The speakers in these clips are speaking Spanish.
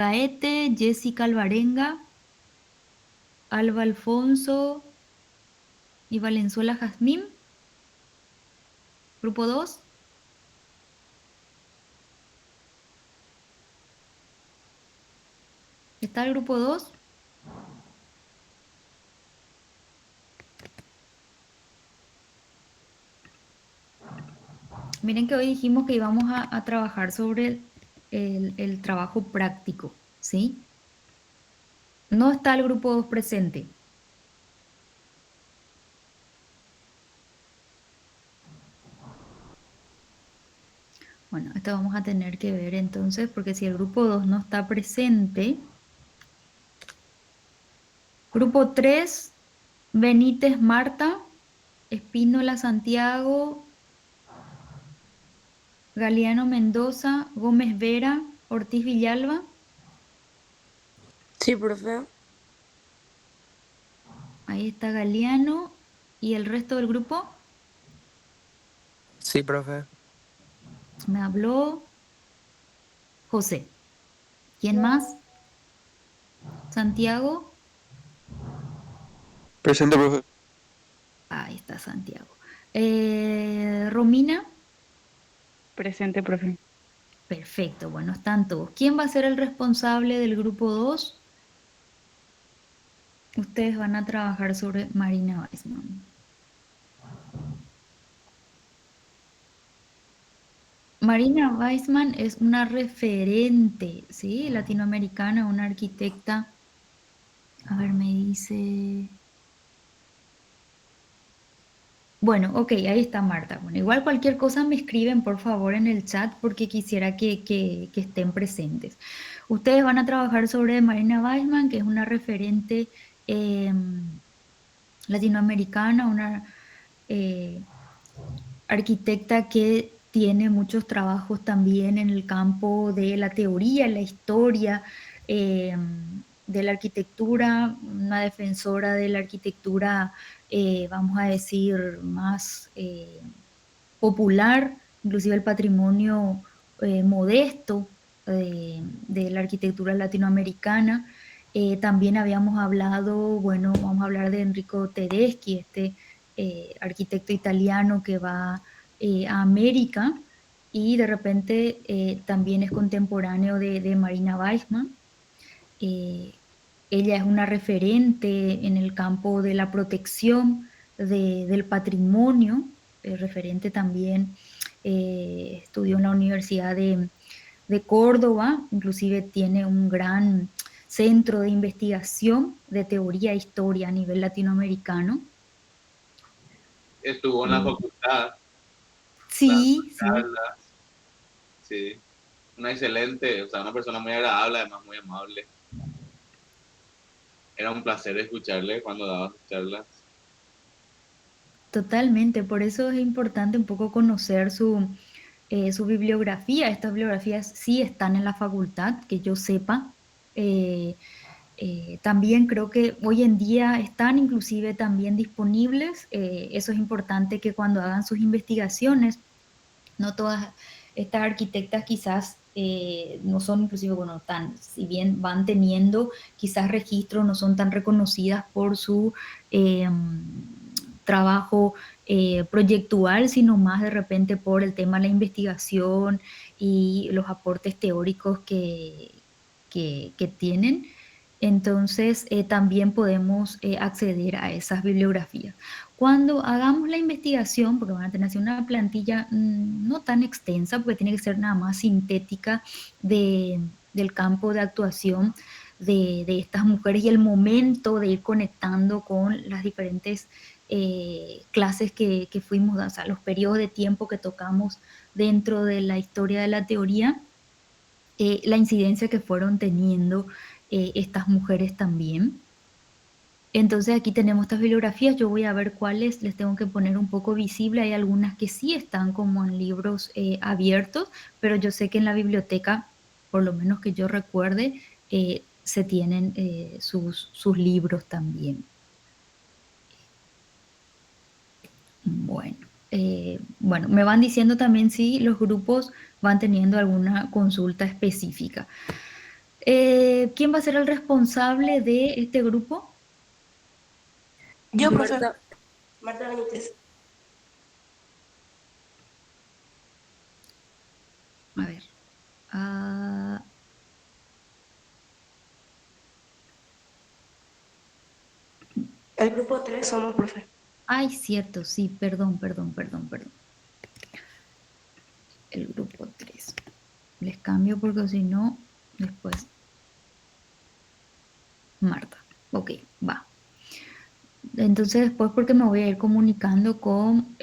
Gaete, Jessica Alvarenga, Alba Alfonso y Valenzuela Jazmín. Grupo 2. ¿Está el grupo 2? Miren que hoy dijimos que íbamos a trabajar sobre el trabajo práctico, ¿sí? No está el grupo 2 presente. Bueno, esto vamos a tener que ver entonces, porque si el grupo 2 no está presente, grupo 3, Benítez Marta, Espínola Santiago, Galeano Mendoza, Gómez Vera, Ortiz Villalba. Sí, profe. Ahí está Galeano. ¿Y el resto del grupo? Sí, profe. Me habló José. ¿Quién más? Santiago. Presente, profe. Ahí está Santiago. Romina. Presente, profe. Perfecto, bueno, están todos. ¿Quién va a ser el responsable del grupo 2? Ustedes van a trabajar sobre Marina Weissman. Marina Weissman es una referente, ¿sí? Latinoamericana, una arquitecta. A ver, me dice... Bueno, ok, ahí está Marta. Bueno, igual cualquier cosa me escriben por favor en el chat porque quisiera que estén presentes. Ustedes van a trabajar sobre Marina Weissman, que es una referente latinoamericana, una arquitecta que tiene muchos trabajos también en el campo de la teoría, la historia de la arquitectura, una defensora de la arquitectura, vamos a decir, más popular, inclusive el patrimonio modesto de la arquitectura latinoamericana. También habíamos hablado, bueno, vamos a hablar de Enrico Tedeschi, este arquitecto italiano que va a América y de repente también es contemporáneo de Marina Weissman. Eh, Ella es una referente en el campo de la protección del patrimonio, referente también, estudió en la Universidad de Córdoba, inclusive tiene un gran centro de investigación de teoría e historia a nivel latinoamericano. Estuvo en la facultad, Sí, sí, charlas, sí. Una excelente, o sea, una persona muy agradable, además muy amable. Era un placer escucharle cuando daba sus charlas. totalmente. Por eso es importante un poco conocer su bibliografía. Estas bibliografías sí están en la facultad, que yo sepa. Eh, También creo que hoy en día están inclusive también disponibles. Eso es importante que cuando hagan sus investigaciones, no todas estas arquitectas quizás no son inclusive, bueno, tan, si bien van teniendo quizás registros, no son tan reconocidas por su trabajo proyectual, sino más de repente por el tema de la investigación y los aportes teóricos que tienen. Entonces, también podemos acceder a esas bibliografías. Cuando hagamos la investigación, porque van a tener así una plantilla no tan extensa, porque tiene que ser nada más sintética del campo de actuación de estas mujeres y el momento de ir conectando con las diferentes clases que fuimos dando, o sea, los periodos de tiempo que tocamos dentro de la historia de la teoría, la incidencia que fueron teniendo estas mujeres también. Entonces aquí tenemos estas bibliografías, yo voy a ver cuáles les tengo que poner un poco visible, hay algunas que sí están como en libros abiertos, pero yo sé que en la biblioteca, por lo menos que yo recuerde, se tienen sus libros también. Bueno, me van diciendo también si los grupos van teniendo alguna consulta específica. ¿Quién va a ser el responsable de este grupo? Yo, profe. Marta, Marta Benítez. A ver. Ah, El grupo 3 somos, profe. ay, cierto, sí, perdón. El grupo 3. Les cambio porque si no, después. Marta. Ok, va. Entonces después porque me voy a ir comunicando con,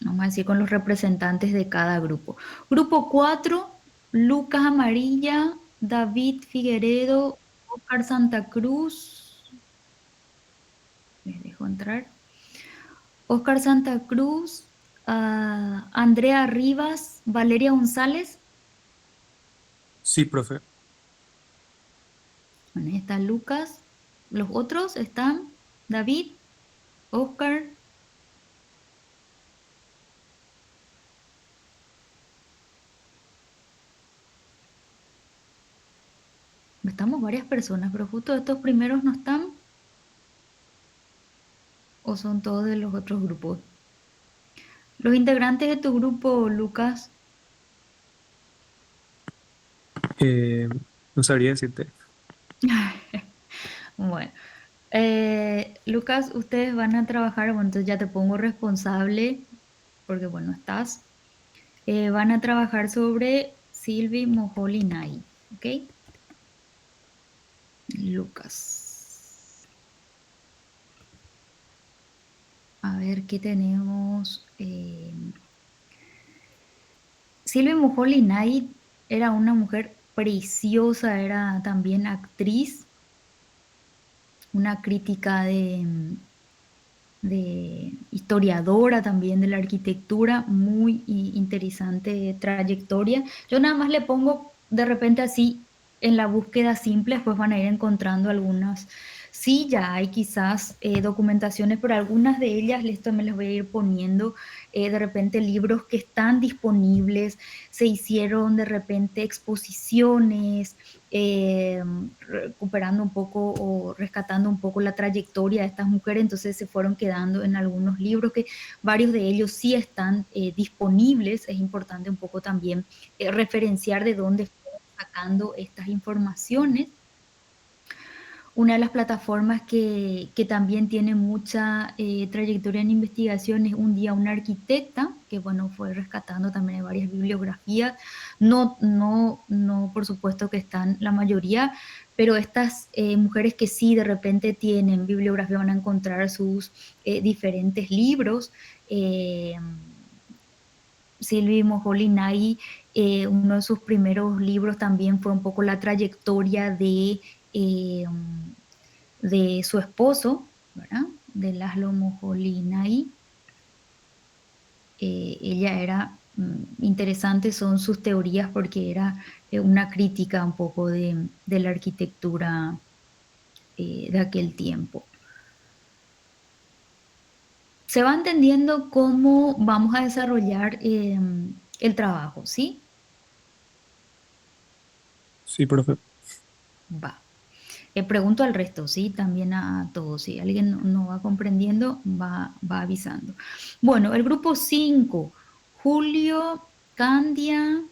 vamos a decir, con los representantes de cada grupo. Grupo 4, Lucas Amarilla, David Figueredo, Oscar Santa Cruz. Les dejo entrar. Oscar Santa Cruz, Andrea Rivas, Valeria González. sí, profe. Bueno, ahí está Lucas. Los otros están David, Oscar. Estamos varias personas, pero justo estos primeros no están. ¿O son todos de los otros grupos? Los integrantes de tu grupo, Lucas. No sabría decirte. Bueno, Lucas, ustedes van a trabajar, bueno, entonces ya te pongo responsable, porque bueno, estás. Van a trabajar sobre Silvi Mojolinay, ¿ok? Lucas. A ver qué tenemos. Silvi Mojolinay era una mujer preciosa, era también actriz, una crítica de historiadora también de la arquitectura, muy interesante trayectoria. Yo nada más le pongo de repente así en la búsqueda simple, después van a ir encontrando algunas. Sí, ya hay quizás documentaciones, pero algunas de ellas, esto me las voy a ir poniendo, de repente libros que están disponibles, se hicieron de repente exposiciones, recuperando un poco o rescatando un poco la trayectoria de estas mujeres, entonces se fueron quedando en algunos libros que varios de ellos sí están disponibles. Es importante un poco también referenciar de dónde fueron sacando estas informaciones. Una de las plataformas que también tiene mucha trayectoria en investigación es Un Día una Arquitecta, que bueno, fue rescatando también de varias bibliografías. No, por supuesto que están la mayoría, pero estas mujeres que sí de repente tienen bibliografía van a encontrar sus diferentes libros. Silvi Moholy-Nagy, uno de sus primeros libros también fue un poco la trayectoria eh, de su esposo, ¿verdad? De Laszlo Moholy-Nagy. Ella era interesante, son sus teorías porque era una crítica un poco de la arquitectura de aquel tiempo. Se va entendiendo cómo vamos a desarrollar el trabajo, ¿sí? Sí, profe. Va. Pregunto al resto, ¿sí? También a todos. Si alguien no va comprendiendo, va avisando. Bueno, el grupo 5, Julio, Candia,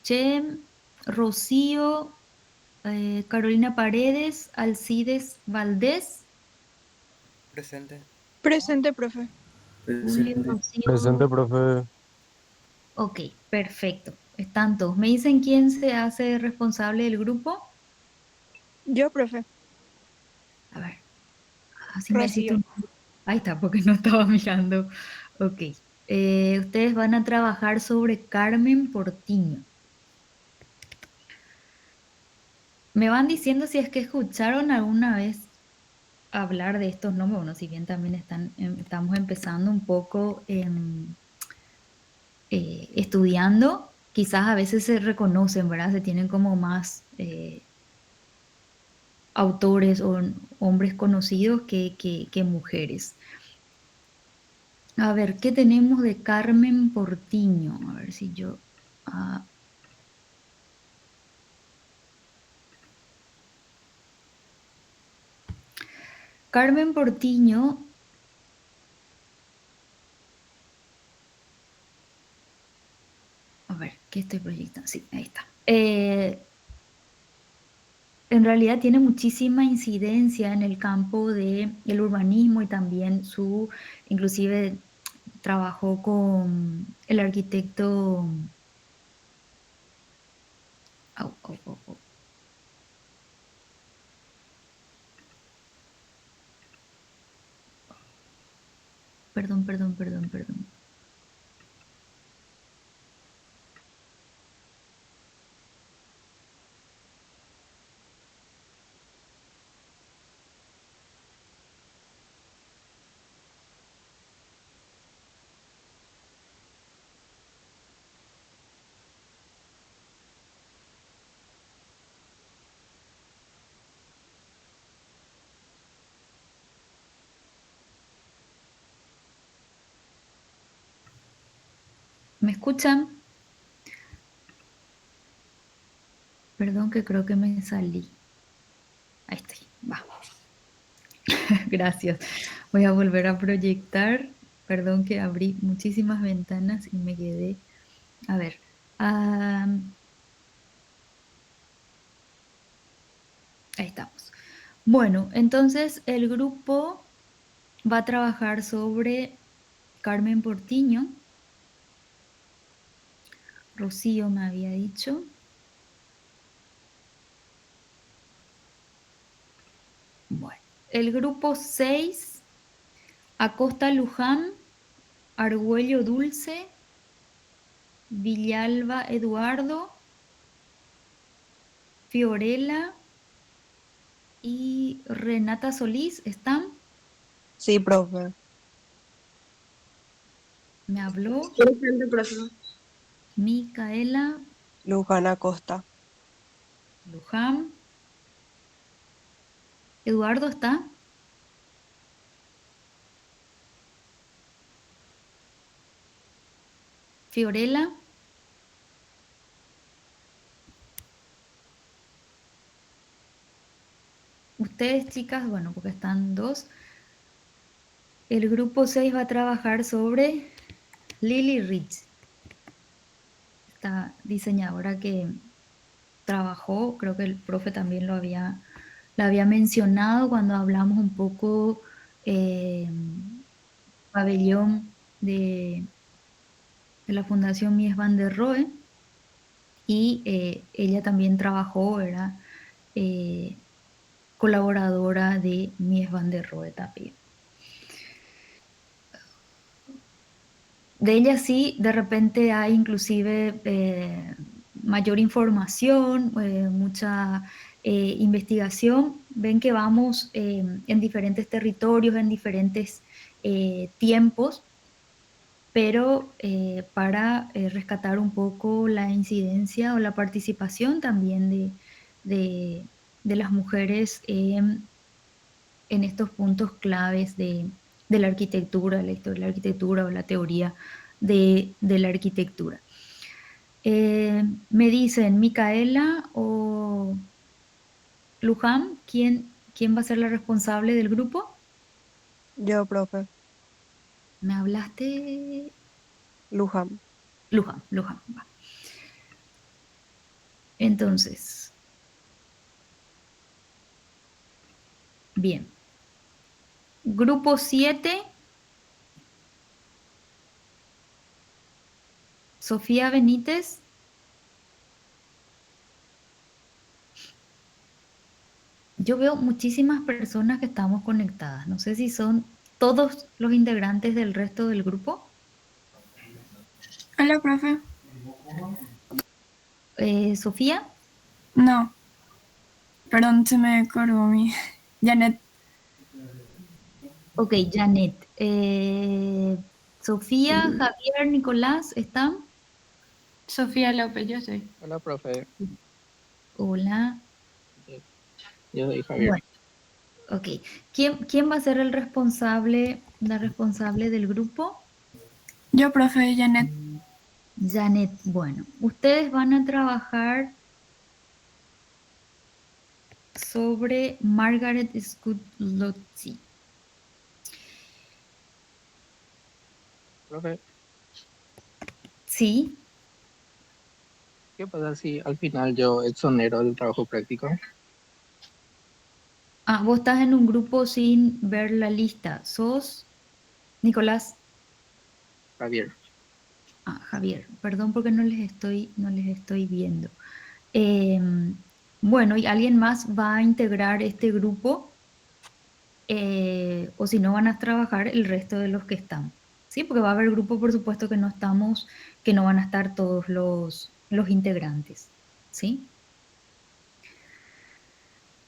Chem, Rocío, Carolina Paredes, Alcides Valdés. Presente. Presente, profe. Julio, Presente. Presente, Rocío. profe. Ok, perfecto. Están todos. ¿Me dicen quién se hace responsable del grupo? Yo, profe. A ver, así me decís Rocío. tú. Ahí está, porque no estaba mirando. Ok. Ustedes van a trabajar sobre Carmen Portiño. Me van diciendo si es que escucharon alguna vez hablar de estos nombres. Bueno, si bien también estamos empezando un poco estudiando, quizás a veces se reconocen, ¿verdad? Se tienen como más autores o hombres conocidos que mujeres. A ver, ¿qué tenemos de Carmen Portiño? A ver si yo... Carmen Portiño. A ver, ¿qué estoy proyectando? Sí, ahí está. En realidad tiene muchísima incidencia en el campo del urbanismo y también inclusive trabajó con el arquitecto. Au, au, au, au. Perdón. ¿Me escuchan? Perdón que creo que me salí. Ahí estoy, va. Gracias. Voy a volver a proyectar. Perdón que abrí muchísimas ventanas y me quedé. A ver. Ahí estamos. Bueno, entonces el grupo va a trabajar sobre Carmen Portiño. Rocío me había dicho. Bueno, el grupo 6, Acosta Luján, Argüello Dulce, Villalba Eduardo, Fiorella y Renata Solís, ¿están? Sí, profe. Me habló Presente, profe. Micaela Luján Acosta. Luján. ¿Eduardo está? ¿Fiorella? Ustedes, chicas, bueno, porque están dos. El grupo 6 va a trabajar sobre Lily Rich, esta diseñadora que trabajó, creo que el profe también la había mencionado cuando hablamos un poco pabellón de la Fundación Mies van der Rohe, y ella también trabajó, era colaboradora de Mies van der Rohe también. De ella sí, de repente hay inclusive mayor información, mucha investigación. Ven que vamos en diferentes territorios, en diferentes tiempos, pero para rescatar un poco la incidencia o la participación también de las mujeres en estos puntos claves de la arquitectura, de la historia de la arquitectura o la teoría de la arquitectura. Me dicen, Micaela o Luján, ¿quién va a ser la responsable del grupo? Yo, profe. ¿Me hablaste? Luján. Luján, va. Entonces, bien. Grupo 7, Sofía Benítez. Yo veo muchísimas personas que estamos conectadas. No sé si son todos los integrantes del resto del grupo. Hola, profe. Sofía. No, perdón, se me colgó mi... Janet. Ok, Janet. Sofía, Javier, Nicolás, ¿están? Sofía López, yo soy. Hola, profe. Hola. Yo soy Javier. Bueno, ok. ¿Quién va a ser el responsable, la responsable del grupo? Yo, profe, Janet. Janet. Bueno, ustedes van a trabajar sobre Margaret Scott Lotzi. Profe, Sí. ¿qué pasa si al final yo exonero el trabajo práctico? Ah, vos estás en un grupo sin ver la lista. ¿Sos Nicolás? Javier. Ah, Javier, perdón porque no les estoy viendo. Bueno, ¿y alguien más va a integrar este grupo? O si no, van a trabajar el resto de los que están. Sí, porque va a haber grupos, por supuesto, que no estamos, que no van a estar todos los integrantes. ¿Sí?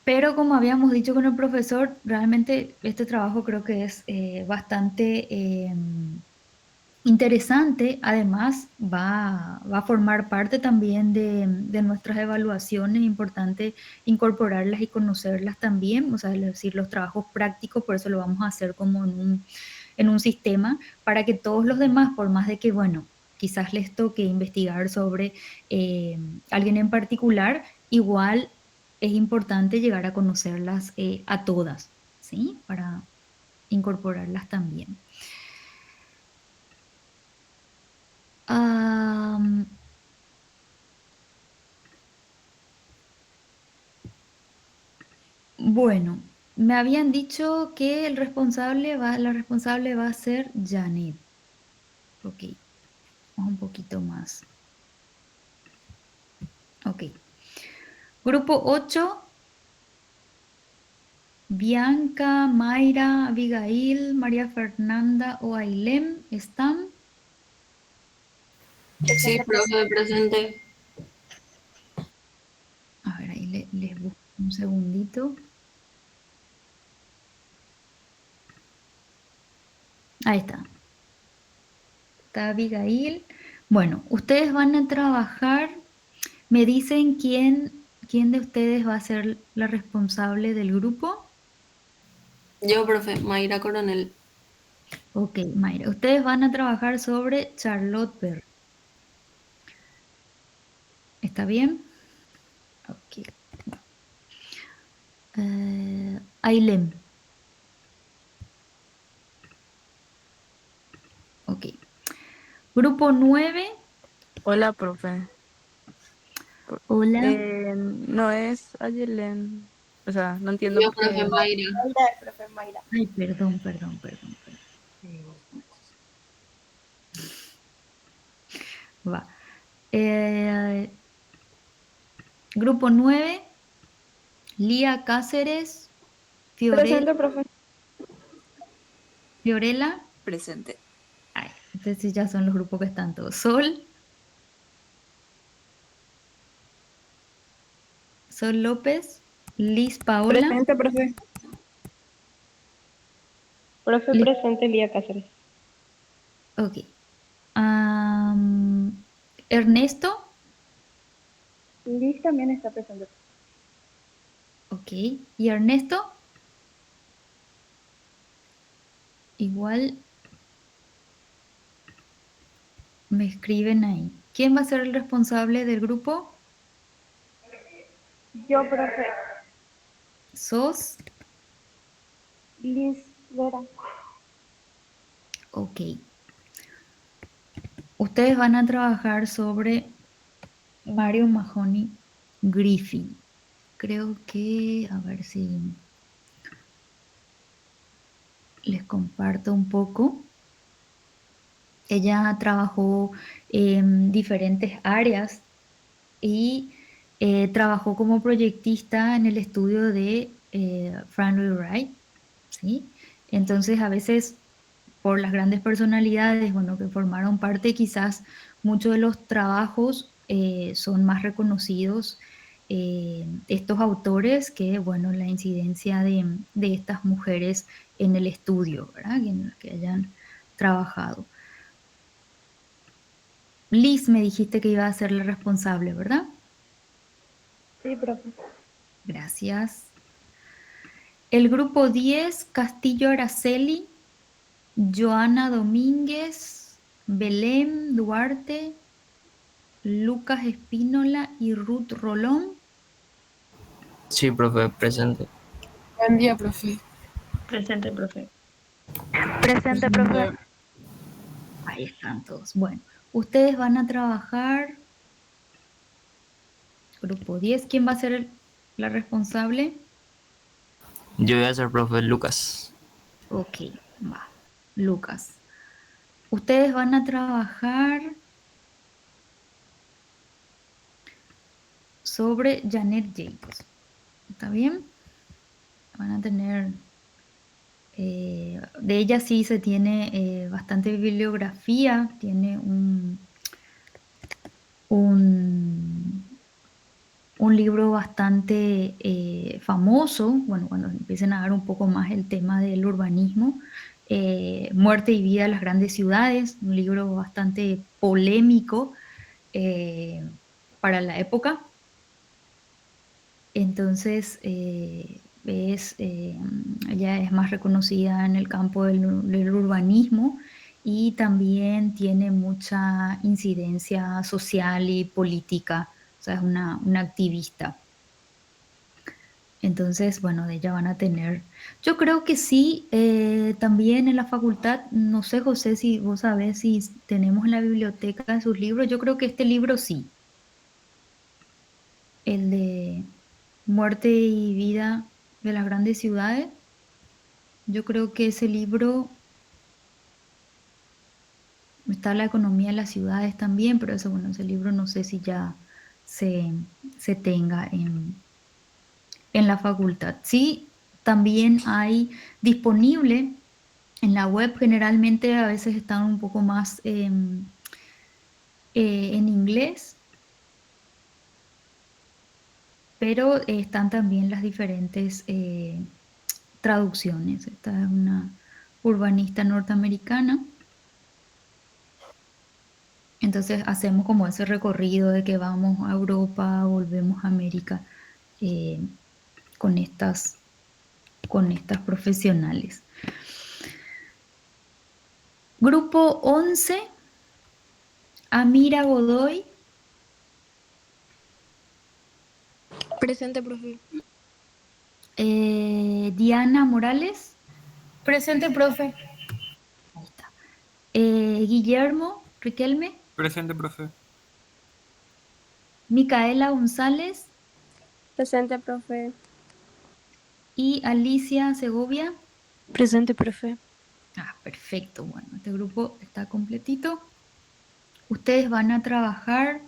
Pero como habíamos dicho con el profesor, realmente este trabajo creo que es bastante interesante. Además, va a formar parte también de nuestras evaluaciones. Es importante incorporarlas y conocerlas también, o sea, es decir, los trabajos prácticos, por eso lo vamos a hacer como en un sistema, para que todos los demás, por más de que, bueno, quizás les toque investigar sobre alguien en particular, igual es importante llegar a conocerlas a todas, ¿sí? Para incorporarlas también. Am, bueno, me habían dicho que la responsable va a ser Janet. Ok, vamos un poquito más. Ok. Grupo 8, Bianca, Mayra, Abigail, María Fernanda o Ailem, ¿están? Sí, profe, presente. A ver, ahí les busco un segundito. Ahí está. Está Abigail. Bueno, ustedes van a trabajar. ¿Me dicen quién de ustedes va a ser la responsable del grupo? Yo, profe, Mayra Coronel. Ok, Mayra. Ustedes van a trabajar sobre Charlotte Perry. ¿Está bien? Ok. Ailem. Ok. Grupo 9. Hola, profe. Hola. No es Ayelen. O sea, no entiendo Yo, por profe, qué. Mayra. Profe Mayra. Ay, perdón. Va. Eh, Grupo 9. Lía Cáceres. Presente, profe. Fiorella. Presente. Ay, entonces ya son los grupos que están todos. Sol. Sol López. Liz Paola. Presente, profe. Profe Liz- presente, Lía Cáceres. ok. Ernesto. Liz también está presente. Ok. ¿Y Ernesto? Igual me escriben ahí. ¿Quién va a ser el responsable del grupo? Yo, profe. ¿Sos? Liz Vera. Ok. Ustedes van a trabajar sobre Mario Mahoney Griffin. Creo que, a ver si les comparto un poco. Ella trabajó en diferentes áreas y trabajó como proyectista en el estudio de Frank Lloyd Wright, ¿sí? Entonces, a veces, por las grandes personalidades, bueno, que formaron parte, quizás muchos de los trabajos son más reconocidos estos autores que, bueno, la incidencia de estas mujeres en el estudio, ¿verdad? En el que hayan trabajado. Liz, me dijiste que iba a ser la responsable, ¿verdad? Sí, profe. Gracias. El grupo 10, Castillo Araceli, Joana Domínguez, Belén Duarte, Lucas Espínola y Ruth Rolón. Sí, profe, presente. Buen día, profe. Presente, profe. Presente, profe. Ay, Ahí están todos. Bueno, ustedes van a trabajar, grupo 10, ¿quién va a ser la responsable? Yo voy a ser profe Lucas. Ok, va, Lucas. Ustedes van a trabajar sobre Janet Jacobs. ¿Está bien? Van a tener... de ella sí se tiene bastante bibliografía, tiene un, un libro bastante famoso, bueno, cuando empiecen a dar un poco más el tema del urbanismo, Muerte y vida de las grandes ciudades, un libro bastante polémico para la época. Entonces, ella es más reconocida en el campo del urbanismo y también tiene mucha incidencia social y política, o sea, es una activista. Entonces, bueno, de ella van a tener. Yo creo que sí, también en la facultad, no sé, José, si vos sabés si tenemos en la biblioteca de sus libros, yo creo que este libro sí, el de Muerte y vida de las grandes ciudades. Yo creo que ese libro, está la economía de las ciudades también, pero eso, bueno, ese libro no sé si ya se, se tenga en la facultad. Sí, también hay disponible en la web, generalmente a veces están un poco más en inglés, pero están también las diferentes traducciones. Esta es una urbanista norteamericana. Entonces hacemos como ese recorrido de que vamos a Europa, volvemos a América eh, con estas profesionales. Grupo 11, Amira Godoy. Presente, profe. Diana Morales. Presente, profe. Ahí está. Guillermo Riquelme. Presente, profe. Micaela González Presente, profe. y Alicia Segovia. Presente, profe. Ah, perfecto. Bueno, este grupo está completito. Ustedes van a trabajar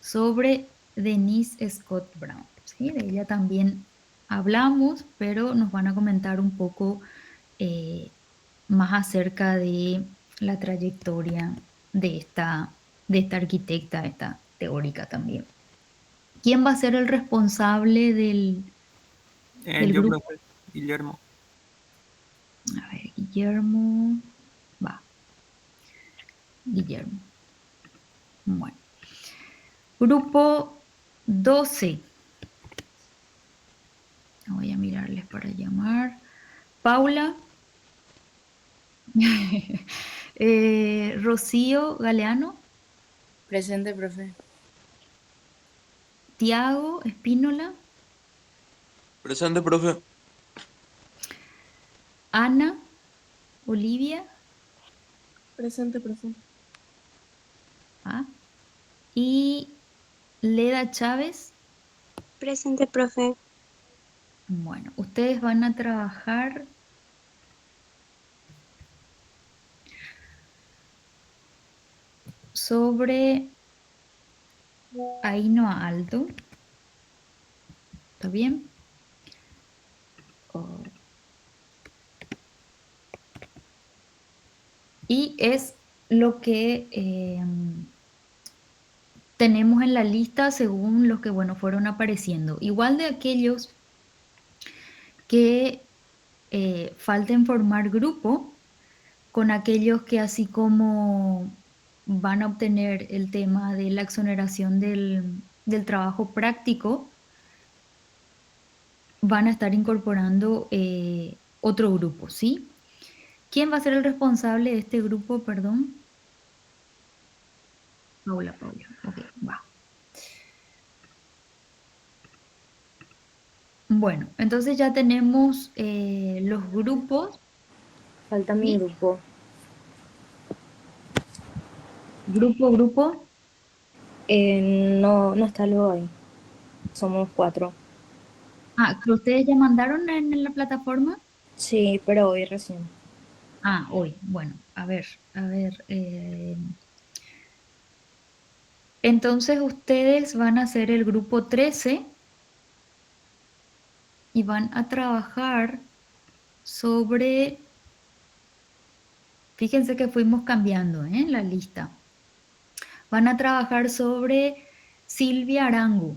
sobre Denise Scott Brown. ¿Sí? De ella también hablamos, pero nos van a comentar un poco más acerca de la trayectoria de esta arquitecta, esta teórica también. ¿Quién va a ser el responsable del Yo, grupo? profe. Guillermo. A ver, Guillermo. Va. Guillermo. Bueno. Grupo 12. Voy a mirarles para llamar. Paula. Rocío Galeano. Presente, profe. Tiago Espínola. Presente, profe. Ana Olivia. Presente, profe. ¿Ah? Y Leda Chávez. Presente, profe. Bueno, ustedes van a trabajar sobre Ainhoa Alto. ¿Está bien? Oh. Y es lo que tenemos en la lista según los que, bueno, fueron apareciendo. Igual de aquellos que falten formar grupo, con aquellos que así como van a obtener el tema de la exoneración del trabajo práctico, van a estar incorporando otro grupo, ¿sí? ¿Quién va a ser el responsable de este grupo, perdón? Paula, ok, va. Bueno, entonces ya tenemos los grupos. Falta mi ¿Sí? grupo. Grupo. No, no está luego ahí. Somos 4. Ah, ¿que ustedes ya mandaron en la plataforma? Sí, pero hoy recién. Ah, hoy. Bueno, a ver. Entonces ustedes van a ser el grupo 13 y van a trabajar sobre, fíjense que fuimos cambiando, la lista. Van a trabajar sobre Silvia Arango,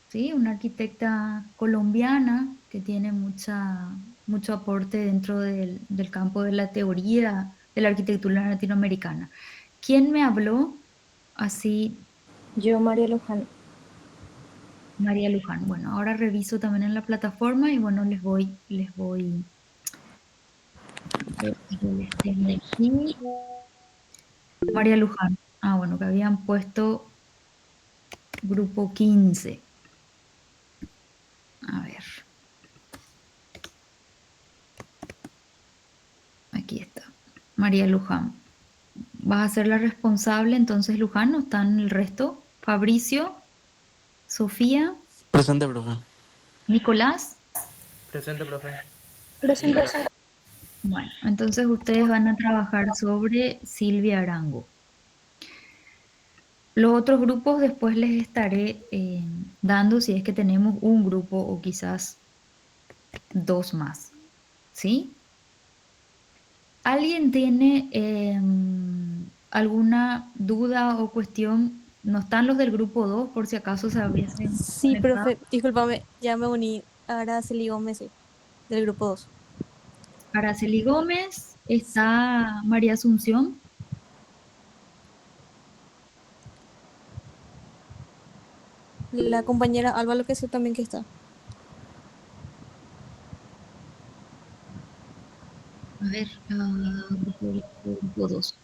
¿sí? Una arquitecta colombiana que tiene mucho aporte dentro del campo de la teoría de la arquitectura latinoamericana. ¿Quién me habló así? Yo, María Luján. María Luján. Bueno, ahora reviso también en la plataforma y bueno, les voy yo les tengo aquí. María Luján. Ah, bueno, que habían puesto grupo 15. A ver. Aquí está. María Luján. Vas a ser la responsable, entonces Luján, ¿no están el resto? Fabricio, Sofía, Presente, profe. Nicolás. Presente, profe. Presente. Bueno, entonces ustedes van a trabajar sobre Silvia Arango. Los otros grupos después les estaré dando si es que tenemos un grupo o quizás 2 más. ¿Sí? ¿Alguien tiene alguna duda o cuestión? ¿No están los del grupo 2 por si acaso se hubiesen Sí, conectado? profe, discúlpame, ya me uní. Ahora Araceli Gómez, sí, del grupo 2. Araceli Gómez, está María Asunción. La compañera Alba, lo que sé también que está. A ver, grupo 2.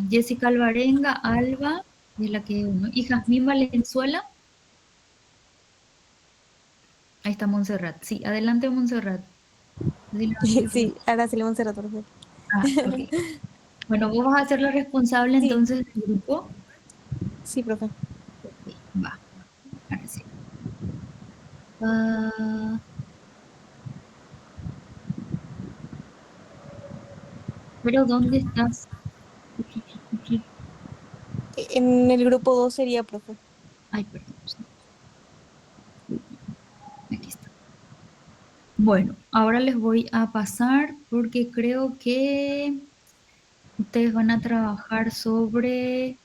Jessica Alvarenga, Alba, es la que uno. Y Jazmín Valenzuela. Ahí está Montserrat. Sí, adelante Montserrat. Sí, Araceli Montserrat, profe. Ah, ok. Bueno, vos vas a ser la responsable Sí. entonces del grupo. Sí, profe. Ok, va. Ahora sí. Ah, pero ¿dónde estás? En el grupo 2 sería, profe. Ay, perdón. Aquí está. Bueno, ahora les voy a pasar porque creo que ustedes van a trabajar sobre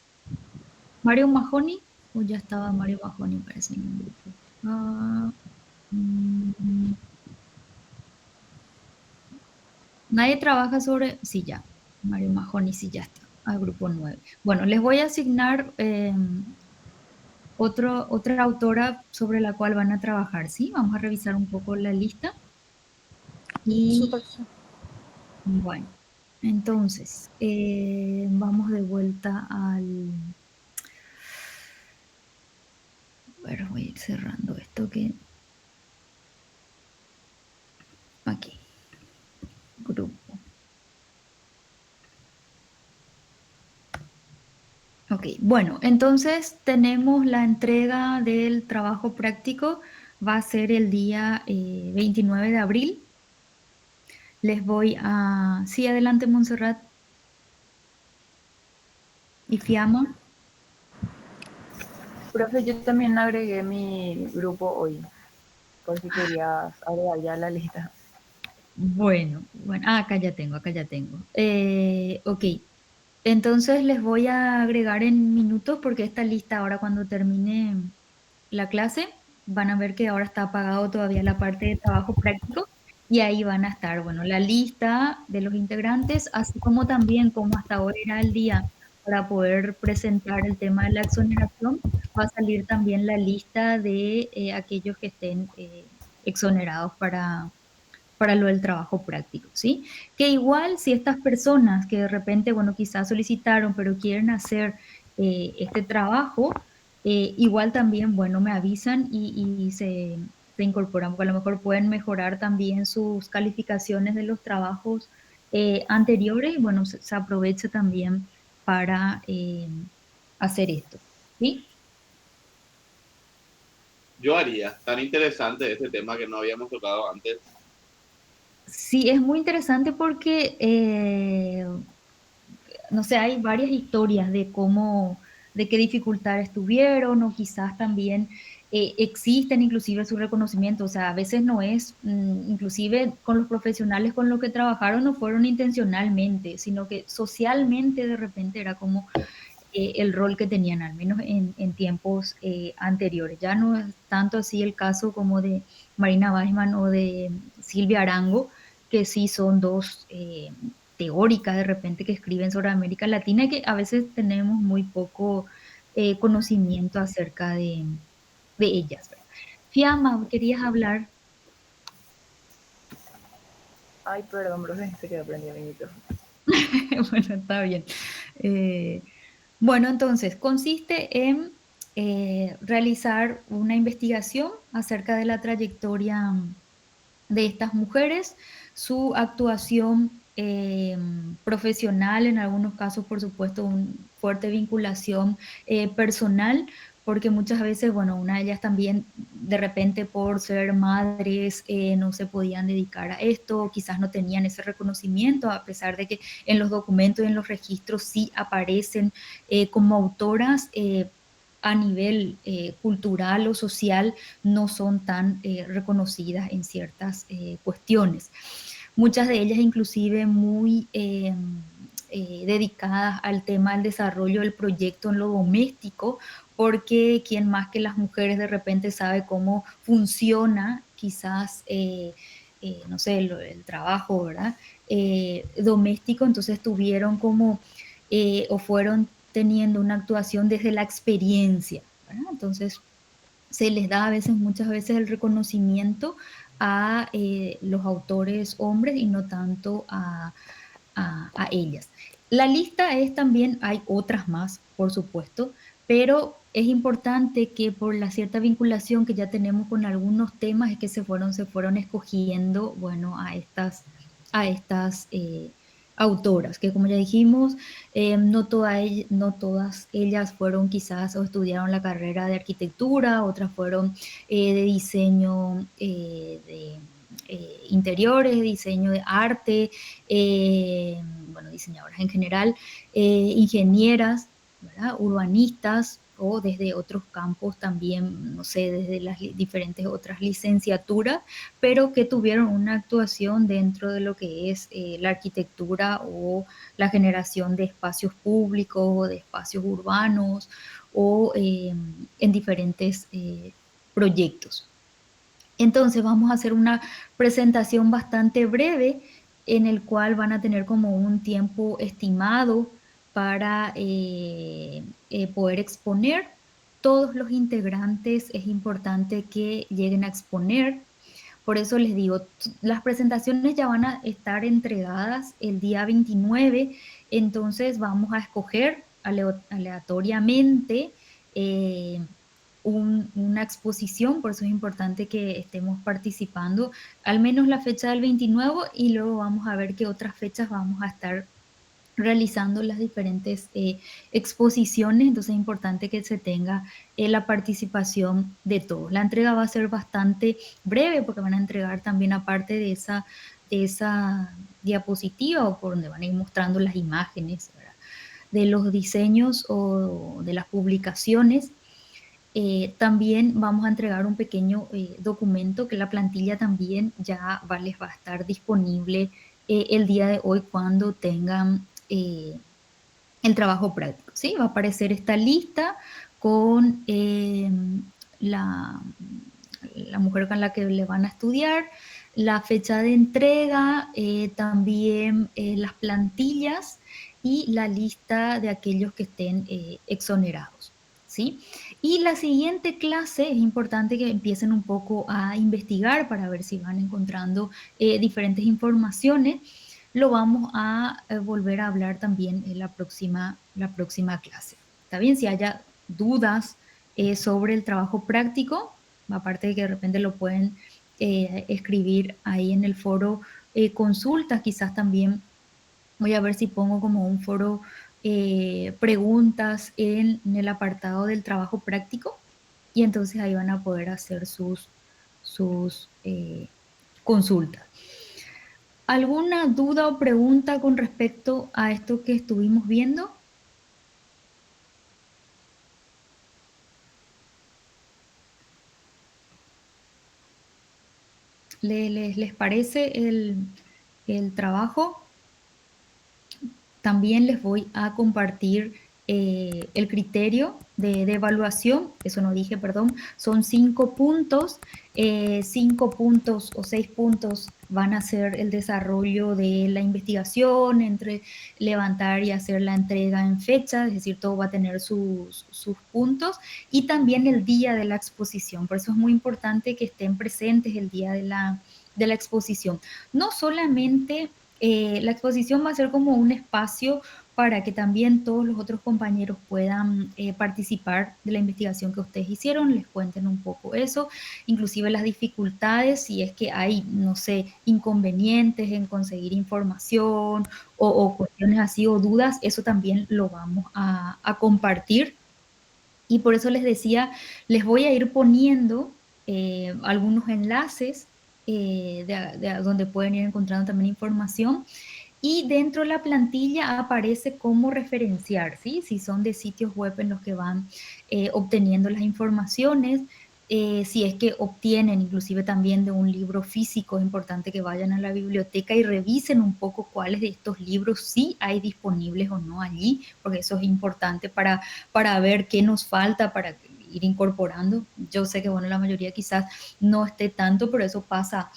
Mario Mahoney, o ya estaba Mario Mahoney, parece en el grupo. Mm, Nadie trabaja sobre, sí, ya, Mario Mahoney, sí, ya está, al grupo 9. Bueno, les voy a asignar otra autora sobre la cual van a trabajar, ¿sí? Vamos a revisar un poco la lista. Y Súper. bueno, entonces, vamos de vuelta al... Bueno, voy a ir cerrando esto que... Aquí. Grupo. Ok, bueno, entonces tenemos la entrega del trabajo práctico. Va a ser el día 29 de abril. Les voy a... Sí, adelante, Montserrat. Y Fiamma. Profe, yo también agregué mi grupo hoy, por si querías agregar ya la lista. Bueno, acá ya tengo. Ok, entonces les voy a agregar en minutos porque esta lista ahora cuando termine la clase van a ver que ahora está apagado todavía la parte de trabajo práctico y ahí van a estar, bueno, la lista de los integrantes, así como también como hasta ahora era el día para poder presentar el tema de la exoneración, va a salir también la lista de aquellos que estén exonerados para lo del trabajo práctico, ¿sí? Que igual si estas personas que de repente, bueno, quizás solicitaron, pero quieren hacer este trabajo, igual también, bueno, me avisan y se incorporan, porque a lo mejor pueden mejorar también sus calificaciones de los trabajos anteriores, y bueno, se aprovecha también para hacer esto, ¿sí? Yo haría, tan interesante este tema que no habíamos tocado antes. Sí, es muy interesante porque, no sé, hay varias historias de cómo, de qué dificultades tuvieron o quizás también existen inclusive su reconocimiento. O sea, a veces no es, inclusive con los profesionales con los que trabajaron no fueron intencionalmente, sino que socialmente de repente era como el rol que tenían, al menos en tiempos anteriores. Ya no es tanto así el caso como de Marina Weissman o de Silvia Arango, que sí son dos teóricas de repente que escriben sobre América Latina y que a veces tenemos muy poco conocimiento acerca de ellas, ¿verdad? Fiamma, ¿querías hablar? Ay, perdón, profe, se quedó prendido mi micrófono. Bueno, está bien. Bueno, entonces, consiste en realizar una investigación acerca de la trayectoria de estas mujeres, su actuación profesional, en algunos casos, por supuesto, una fuerte vinculación personal, porque muchas veces, bueno, una de ellas también, de repente, por ser madres, no se podían dedicar a esto, quizás no tenían ese reconocimiento, a pesar de que en los documentos y en los registros sí aparecen como autoras. A nivel cultural o social no son tan reconocidas en ciertas cuestiones. Muchas de ellas inclusive muy dedicadas al tema del desarrollo del proyecto en lo doméstico, porque quién más que las mujeres de repente sabe cómo funciona quizás, no sé, el trabajo, ¿verdad? Doméstico, entonces tuvieron como, o fueron teniendo una actuación desde la experiencia, ¿verdad? Entonces, se les da a veces, muchas veces el reconocimiento a los autores hombres y no tanto a ellas. La lista es también, hay otras más, por supuesto, pero es importante que por la cierta vinculación que ya tenemos con algunos temas es que se fueron escogiendo, bueno, a estas autoras, que como ya dijimos, no todas ellas fueron quizás o estudiaron la carrera de arquitectura, otras fueron de diseño de interiores, diseño de arte, bueno, diseñadoras en general, ingenieras, ¿verdad? Urbanistas o desde otros campos también, no sé, desde las diferentes otras licenciaturas, pero que tuvieron una actuación dentro de lo que es la arquitectura o la generación de espacios públicos o de espacios urbanos o en diferentes proyectos. Entonces vamos a hacer una presentación bastante breve en el cual van a tener como un tiempo estimado para poder exponer. Todos los integrantes es importante que lleguen a exponer. Por eso les digo, las presentaciones ya van a estar entregadas el día 29, entonces vamos a escoger aleatoriamente una exposición, por eso es importante que estemos participando, al menos la fecha del 29 y luego vamos a ver qué otras fechas vamos a estar realizando las diferentes exposiciones, entonces es importante que se tenga la participación de todos. La entrega va a ser bastante breve porque van a entregar también aparte de esa diapositiva o por donde van a ir mostrando las imágenes, ¿verdad?, de los diseños o de las publicaciones. También vamos a entregar un pequeño documento que la plantilla también ya les va a estar disponible el día de hoy cuando tengan el trabajo práctico, ¿sí? Va a aparecer esta lista con la mujer con la que le van a estudiar, la fecha de entrega, también las plantillas y la lista de aquellos que estén exonerados, ¿sí? Y la siguiente clase es importante que empiecen un poco a investigar para ver si van encontrando diferentes informaciones. Lo vamos a volver a hablar también en la próxima clase. ¿Está bien? Si haya dudas sobre el trabajo práctico, aparte de que de repente lo pueden escribir ahí en el foro consultas, quizás también Voy a ver si pongo como un foro preguntas en el apartado del trabajo práctico y entonces ahí van a poder hacer sus consultas. ¿Alguna duda o pregunta con respecto a esto que estuvimos viendo? ¿Les parece el trabajo? También les voy a compartir el criterio de evaluación, eso no dije, perdón, son 5 puntos, 5 puntos o 6 puntos van a ser el desarrollo de la investigación entre levantar y hacer la entrega en fecha, es decir, todo va a tener sus puntos, y también el día de la exposición, por eso es muy importante que estén presentes el día de la exposición. No solamente la exposición va a ser como un espacio para que también todos los otros compañeros puedan participar de la investigación que ustedes hicieron, les cuenten un poco eso, inclusive las dificultades, si es que hay, no sé, inconvenientes en conseguir información o cuestiones así o dudas, eso también lo vamos a compartir. Y por eso les decía, les voy a ir poniendo algunos enlaces donde pueden ir encontrando también información. Y dentro de la plantilla aparece cómo referenciar, ¿sí? Si son de sitios web en los que van obteniendo las informaciones, si es que obtienen inclusive también de un libro físico, es importante que vayan a la biblioteca y revisen un poco cuáles de estos libros sí hay disponibles o no allí, porque eso es importante para ver qué nos falta, para ir incorporando. Yo sé que, bueno, la mayoría quizás no esté tanto, pero eso pasa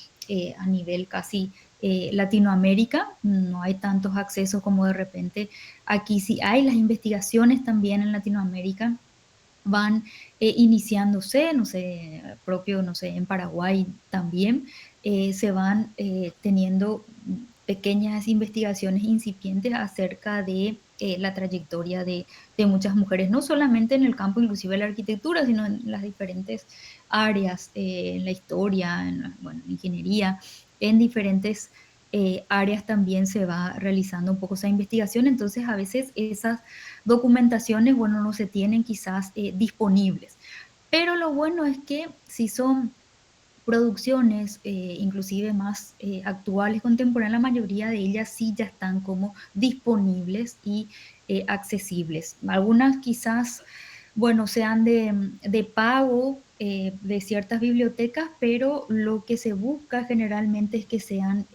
a nivel casi Latinoamérica, no hay tantos accesos como de repente aquí sí hay. Las investigaciones también en Latinoamérica van iniciándose, no sé, propio, no sé, en Paraguay también se van teniendo pequeñas investigaciones incipientes acerca de la trayectoria de muchas mujeres, no solamente en el campo inclusive de la arquitectura, sino en las diferentes áreas, en la historia, bueno, ingeniería, en diferentes áreas también se va realizando un poco esa investigación, entonces a veces esas documentaciones, bueno, no se tienen quizás disponibles. Pero lo bueno es que si son producciones inclusive más actuales, contemporáneas, la mayoría de ellas sí ya están como disponibles y accesibles. Algunas quizás, bueno, sean de pago de ciertas bibliotecas, pero lo que se busca generalmente es que sean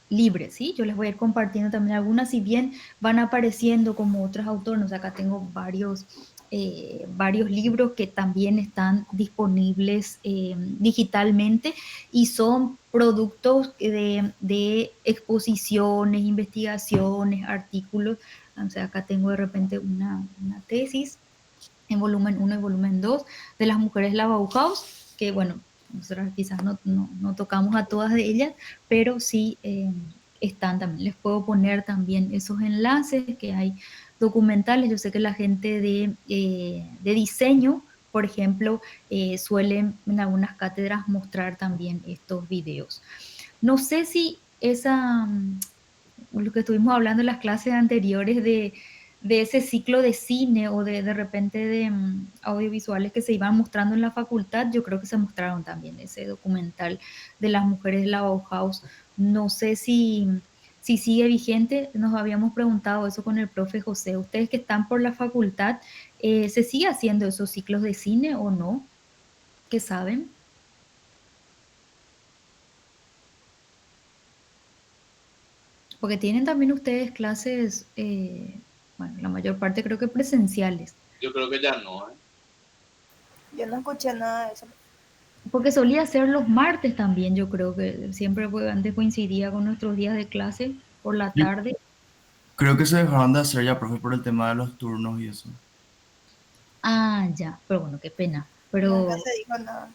libres, ¿sí? Yo les voy a ir compartiendo también algunas, si bien van apareciendo como otros autores, acá tengo varios libros que también están disponibles digitalmente y son productos de exposiciones, investigaciones, artículos. O sea, acá tengo de repente una tesis en volumen 1 y volumen 2 de las mujeres de la Bauhaus, que bueno, nosotros quizás no tocamos a todas de ellas, pero sí están también. Les puedo poner también esos enlaces que hay documentales. Yo sé que la gente de diseño, por ejemplo, suelen en algunas cátedras mostrar también estos videos. No sé si lo que estuvimos hablando en las clases anteriores de ese ciclo de cine o de repente de audiovisuales que se iban mostrando en la facultad, yo creo que se mostraron también ese documental de las mujeres de la Bauhaus. No sé si sigue vigente, nos habíamos preguntado eso con el profe José. Ustedes que están por la facultad, ¿se sigue haciendo esos ciclos de cine o no? ¿Qué saben? Porque tienen también ustedes clases, bueno, la mayor parte creo que presenciales. Yo creo que ya no, ¿eh? Yo no escuché nada de eso. Porque solía ser los martes también, yo creo que siempre antes coincidía con nuestros días de clase por la Yo tarde. creo que se dejaron de hacer ya, profe, por el tema de los turnos y eso. Ah, ya, pero bueno, qué pena. Nunca Pero se dijo nada.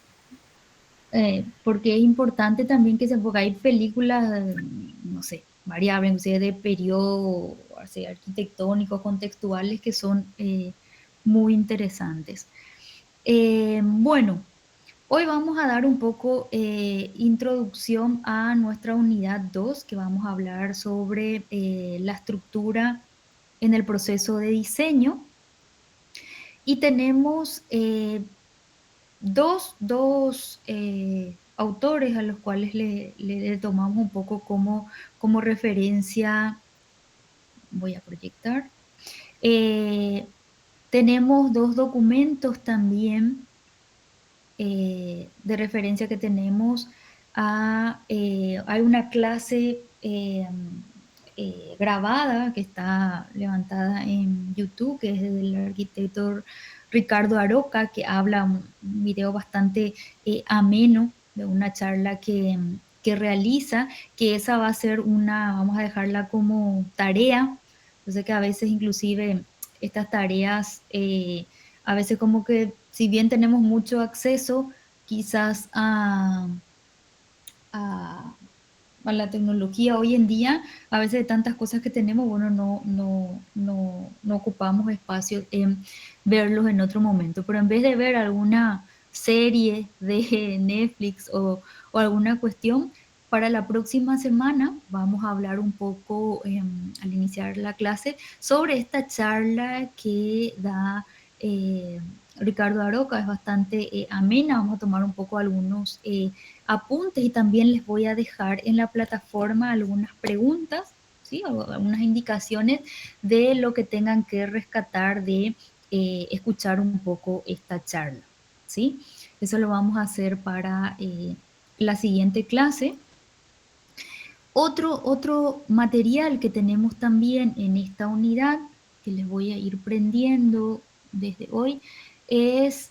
porque es importante también que porque hay películas, no sé, variables, inclusive de periodo así, arquitectónicos, contextuales, que son muy interesantes. Bueno, Hoy vamos a dar un poco introducción a nuestra unidad 2, que vamos a hablar sobre la estructura en el proceso de diseño. Y tenemos dos autores a los cuales le tomamos un poco como referencia. Voy a proyectar. Tenemos dos documentos también de referencia que tenemos. Hay una clase grabada que está levantada en YouTube, que es del arquitecto Ricardo Aroca, que habla un video bastante ameno de una charla que realiza, que esa va a ser vamos a dejarla como tarea. Yo sé que a veces inclusive estas tareas, a veces como que si bien tenemos mucho acceso quizás a la tecnología hoy en día, a veces de tantas cosas que tenemos, bueno, no ocupamos espacio en verlos en otro momento. Pero en vez de ver alguna serie de Netflix o alguna cuestión, para la próxima semana vamos a hablar un poco, al iniciar la clase, sobre esta charla que da Ricardo Aroca. Es bastante amena. Vamos a tomar un poco algunos apuntes y también les voy a dejar en la plataforma algunas preguntas, ¿sí? O algunas indicaciones de lo que tengan que rescatar de escuchar un poco esta charla, ¿sí? Eso lo vamos a hacer para la siguiente clase. Otro material que tenemos también en esta unidad, que les voy a ir prendiendo desde hoy, es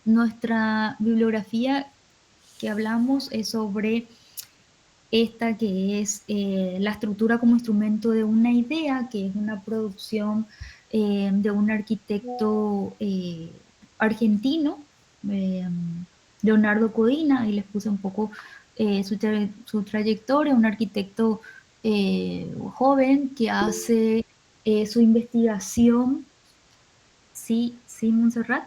nuestra bibliografía que hablamos, es sobre esta que es la estructura como instrumento de una idea, que es una producción de un arquitecto argentino, Leonardo Codina, y les puse un poco su trayectoria, un arquitecto joven que hace su investigación. Sí, Montserrat.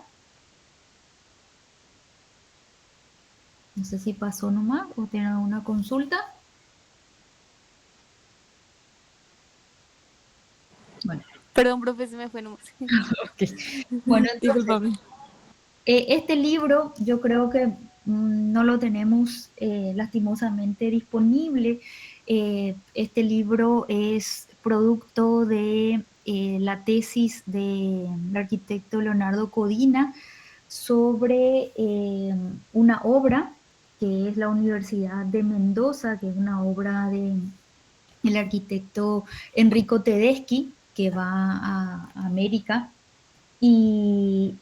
No sé si pasó nomás o tienen alguna consulta. Bueno. Perdón, profe, se me fue nomás. Okay. Bueno, entonces, este libro yo creo que no lo tenemos lastimosamente disponible. Este libro es producto de la tesis del arquitecto Leonardo Codina sobre una obra que es la Universidad de Mendoza, que es una obra del arquitecto Enrico Tedeschi, que va a América y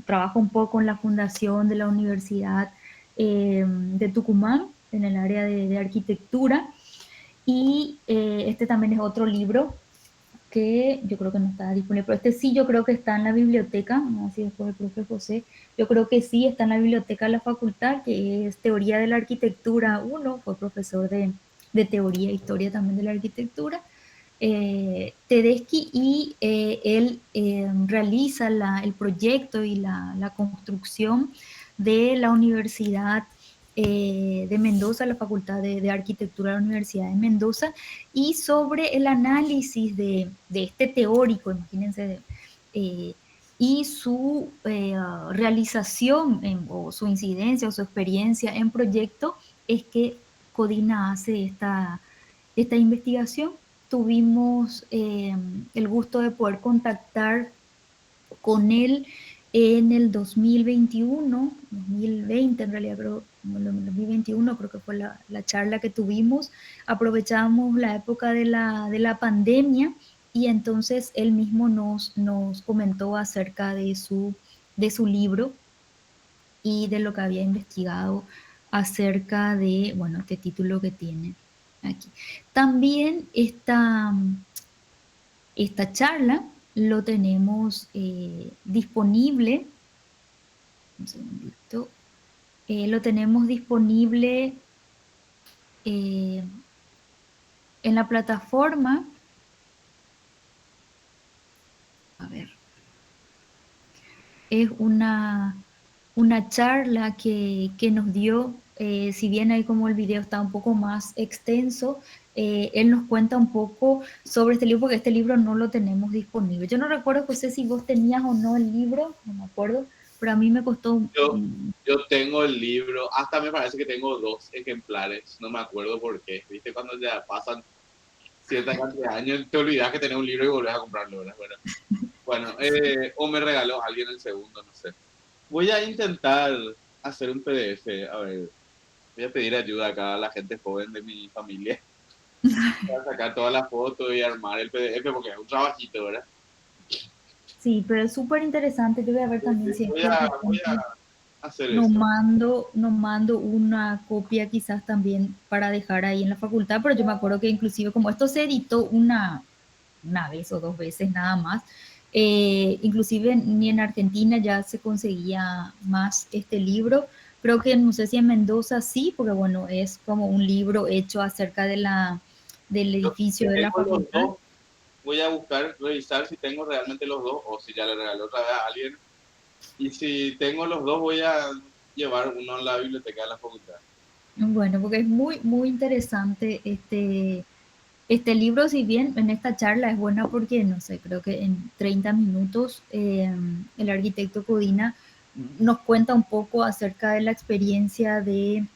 trabaja un poco en la fundación de la Universidad de Tucumán, en el área de arquitectura. Y este también es otro libro que yo creo que no está disponible, pero este sí yo creo que está en la biblioteca, no sé si después el profe José, yo creo que sí está en la biblioteca de la facultad, que es Teoría de la Arquitectura 1, fue profesor de Teoría e Historia también de la Arquitectura, Tedeschi, y él realiza el proyecto y la construcción de la Universidad de Mendoza, la Facultad de Arquitectura de la Universidad de Mendoza, y sobre el análisis de este teórico, imagínense, y su realización o su incidencia o su experiencia en proyecto, es que Codina hace esta investigación. Tuvimos el gusto de poder contactar con él en el 2021, 2020 en realidad, pero en el 2021 creo que fue la charla que tuvimos. Aprovechamos la época de la pandemia y entonces él mismo nos comentó acerca de su libro y de lo que había investigado acerca de, bueno, este título que tiene aquí. También esta charla lo tenemos disponible, un segundito, lo tenemos disponible en la plataforma, a ver, es una una charla que nos dio, si bien ahí como el video está un poco más extenso, él nos cuenta un poco sobre este libro, porque este libro no lo tenemos disponible. Yo no recuerdo, José, si vos tenías o no el libro, no me acuerdo, pero a mí me costó... Yo tengo el libro, hasta me parece que tengo 2 ejemplares, no me acuerdo por qué. ¿Viste? Cuando ya pasan cierta cantidad de años, te olvidas que tenés un libro y volvés a comprarlo, ¿verdad? Bueno, o me regaló alguien el segundo, no sé. Voy a intentar hacer un PDF, a ver, voy a pedir ayuda acá a la gente joven de mi familia. Voy a sacar todas las fotos y armar el PDF porque es un trabajito, ¿verdad? Sí, pero es súper interesante. Yo voy a ver también si es Voy que a hacer nos eso. mando una copia quizás también para dejar ahí en la facultad, pero yo me acuerdo que inclusive como esto se editó una vez o 2 veces nada más, inclusive ni en Argentina ya se conseguía más este libro. Creo que no sé si en Mendoza sí, porque bueno, es como un libro hecho acerca de del edificio de la facultad. Voy a buscar, revisar si tengo realmente los 2 o si ya le regalé otra vez a alguien. Y si tengo los 2 voy a llevar uno a la biblioteca de la facultad. Bueno, porque es muy, muy interesante este libro, si bien en esta charla es buena porque, no sé, creo que en 30 minutos el arquitecto Codina nos cuenta un poco acerca de la experiencia de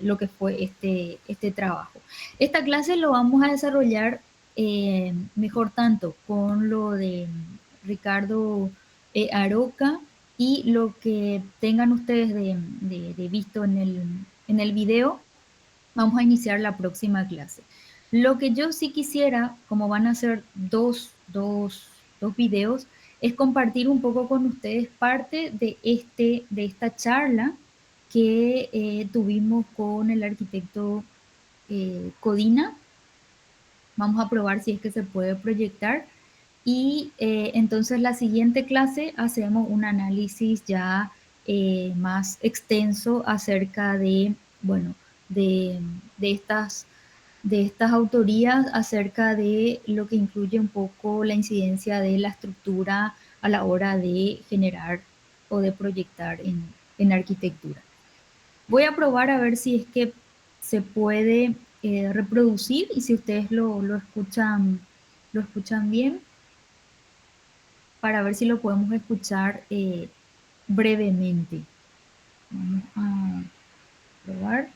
lo que fue este trabajo. Esta clase lo vamos a desarrollar mejor tanto con lo de Ricardo Aroca y lo que tengan ustedes de visto en el video. Vamos a iniciar la próxima clase. Lo que yo sí quisiera, como van a ser dos videos, es compartir un poco con ustedes parte de esta charla que tuvimos con el arquitecto Codina. Vamos a probar si es que se puede proyectar. Y entonces la siguiente clase hacemos un análisis ya más extenso acerca de, bueno, de estas autorías, acerca de lo que incluye un poco la incidencia de la estructura a la hora de generar o de proyectar en arquitectura. Voy a probar a ver si es que se puede reproducir y si ustedes lo escuchan bien, para ver si lo podemos escuchar brevemente. Vamos a probar.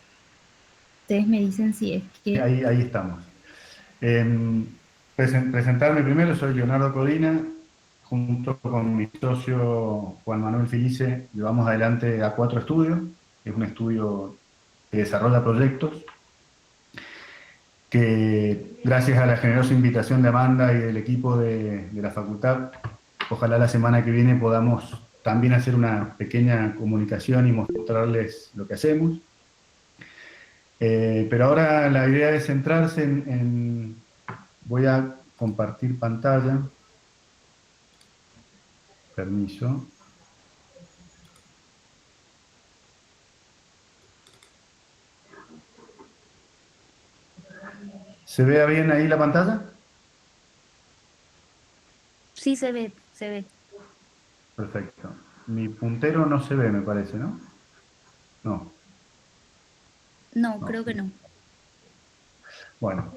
Ustedes me dicen si es que... Ahí estamos. Presentarme primero, soy Leonardo Codina, junto con mi socio Juan Manuel Filice, llevamos adelante A4 Estudio, es un estudio que desarrolla proyectos, que gracias a la generosa invitación de Amanda y del equipo de la facultad, ojalá la semana que viene podamos también hacer una pequeña comunicación y mostrarles lo que hacemos. Pero ahora la idea es centrarse voy a compartir pantalla. Permiso. ¿Se ve bien ahí la pantalla? Sí, se ve. Perfecto. Mi puntero no se ve, me parece, ¿no? No, creo que no. Bueno.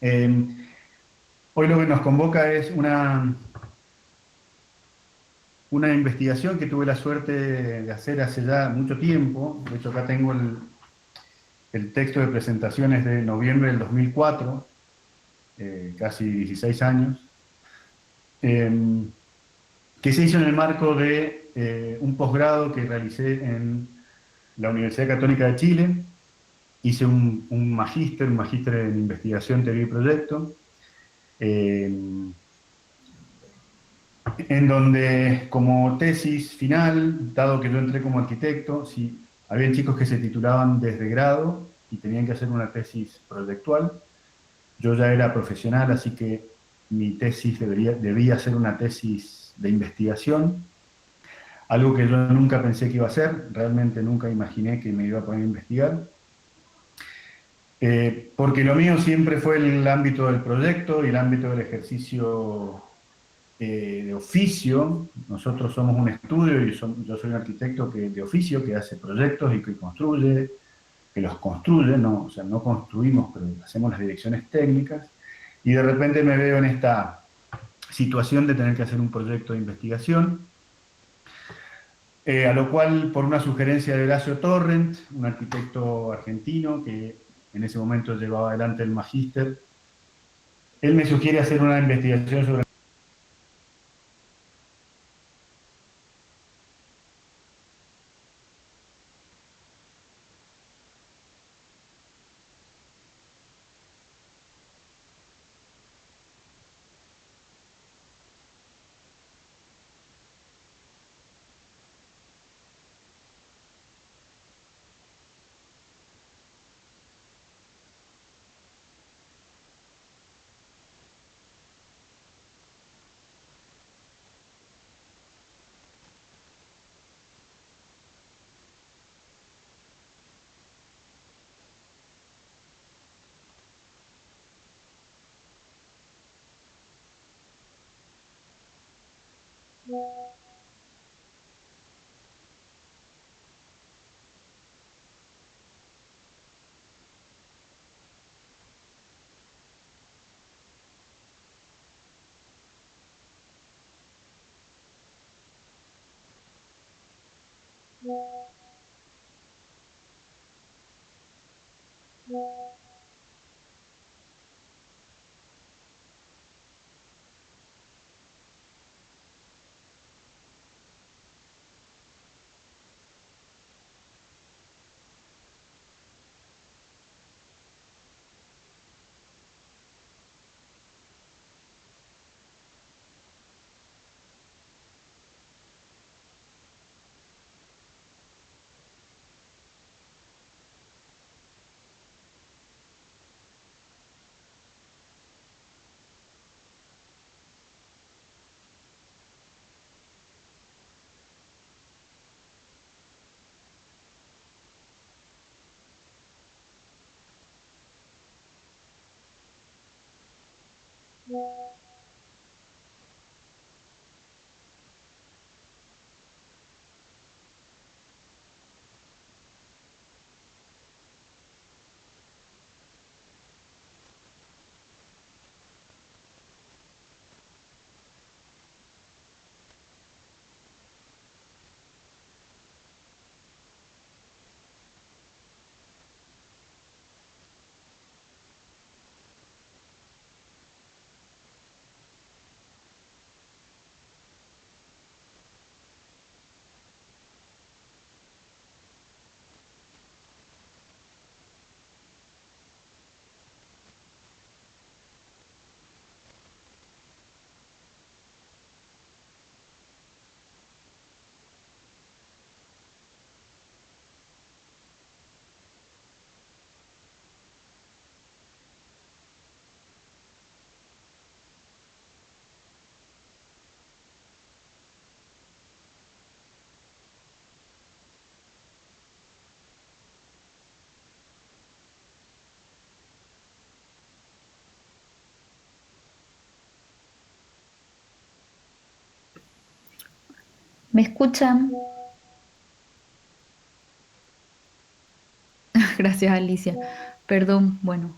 Hoy lo que nos convoca es una investigación que tuve la suerte de hacer hace ya mucho tiempo. De hecho, acá tengo el texto de presentaciones de noviembre del 2004, casi 16 años, que se hizo en el marco de un posgrado que realicé en la Universidad Católica de Chile. Hice un magíster en investigación, teoría y proyecto, en donde como tesis final, dado que yo entré como arquitecto, sí, había chicos que se titulaban desde grado y tenían que hacer una tesis proyectual. Yo ya era profesional, así que mi tesis debía ser una tesis de investigación, algo que yo nunca pensé que iba a hacer, realmente nunca imaginé que me iba a poner a investigar. Porque lo mío siempre fue el ámbito del proyecto y el ámbito del ejercicio de oficio, nosotros somos un estudio y yo soy un arquitecto de oficio que hace proyectos y que construye, que los construye, no, o sea, no construimos, pero hacemos las direcciones técnicas, y de repente me veo en esta situación de tener que hacer un proyecto de investigación, a lo cual, por una sugerencia de Horacio Torrent, un arquitecto argentino que en ese momento llevaba adelante el magíster, él me sugiere hacer una investigación sobre ¿Me escuchan? Gracias, Alicia. Perdón, bueno,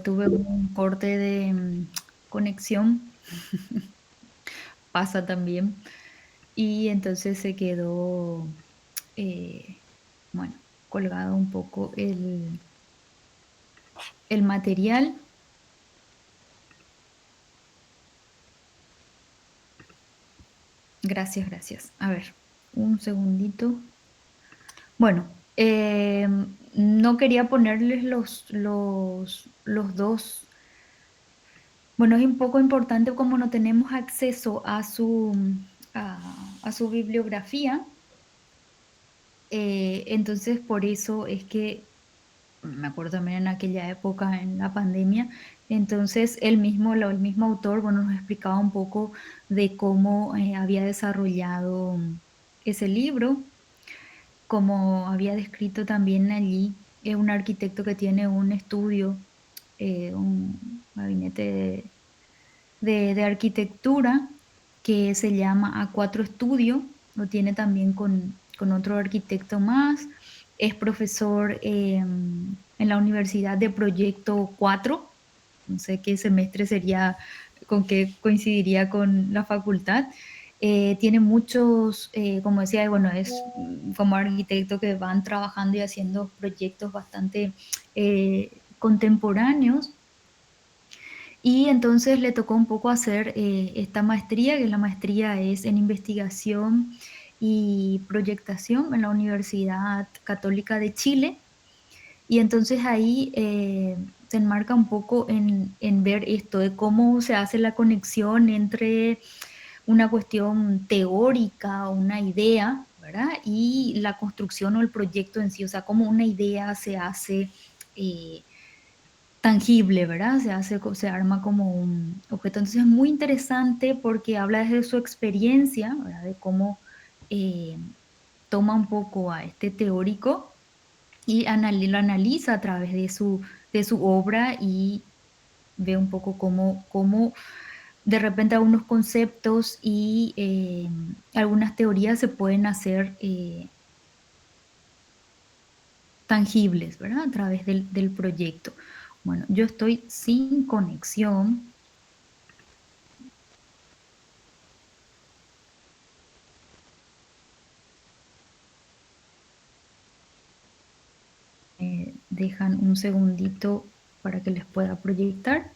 tuve un corte de conexión, pasa también, y entonces se quedó, eh, bueno, colgado un poco el material. Gracias, gracias. A ver, un segundito. Bueno, no quería ponerles los dos. Bueno, es un poco importante como no tenemos acceso a su bibliografía, entonces por eso es que me acuerdo también en aquella época, en la pandemia, entonces el mismo autor, bueno, nos explicaba un poco de cómo había desarrollado ese libro, como había descrito también allí, es un arquitecto que tiene un estudio, un gabinete de arquitectura, que se llama A4 Studio, lo tiene también con otro arquitecto más. Es profesor en la Universidad de Proyecto 4, no sé qué semestre sería, con qué coincidiría con la facultad. Tiene muchos, como decía, bueno, es como arquitecto que van trabajando y haciendo proyectos bastante contemporáneos. Y entonces le tocó un poco hacer esta maestría, que la maestría es en investigación y proyectación en la Universidad Católica de Chile. Y entonces ahí se enmarca un poco en ver esto de cómo se hace la conexión entre una cuestión teórica, una idea, ¿verdad? Y la construcción o el proyecto en sí, o sea, cómo una idea se hace tangible, ¿verdad? Se arma como un objeto. Entonces es muy interesante porque habla desde su experiencia, ¿verdad? De cómo toma un poco a este teórico y lo analiza a través de su obra y ve un poco cómo de repente algunos conceptos y algunas teorías se pueden hacer tangibles, ¿verdad? A través del proyecto. Bueno, yo estoy sin conexión. Dejan un segundito para que les pueda proyectar.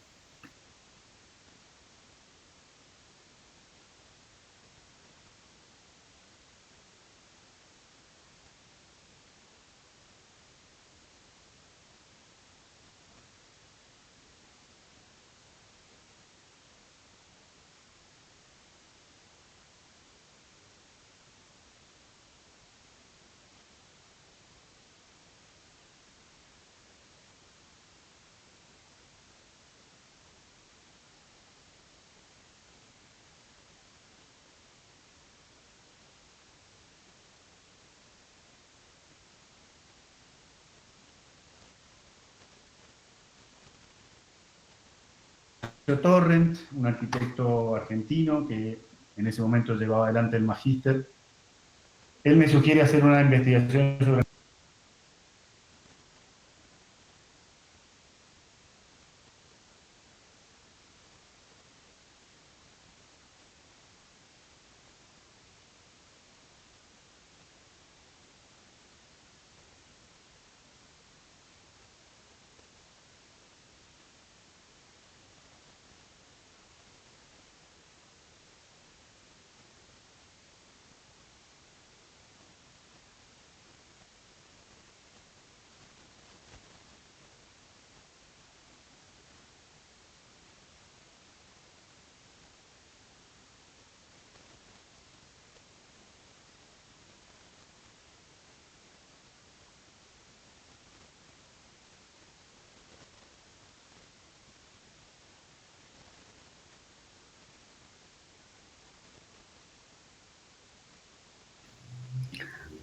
Torrent, un arquitecto argentino que en ese momento llevaba adelante el magíster. Él me sugiere hacer una investigación sobre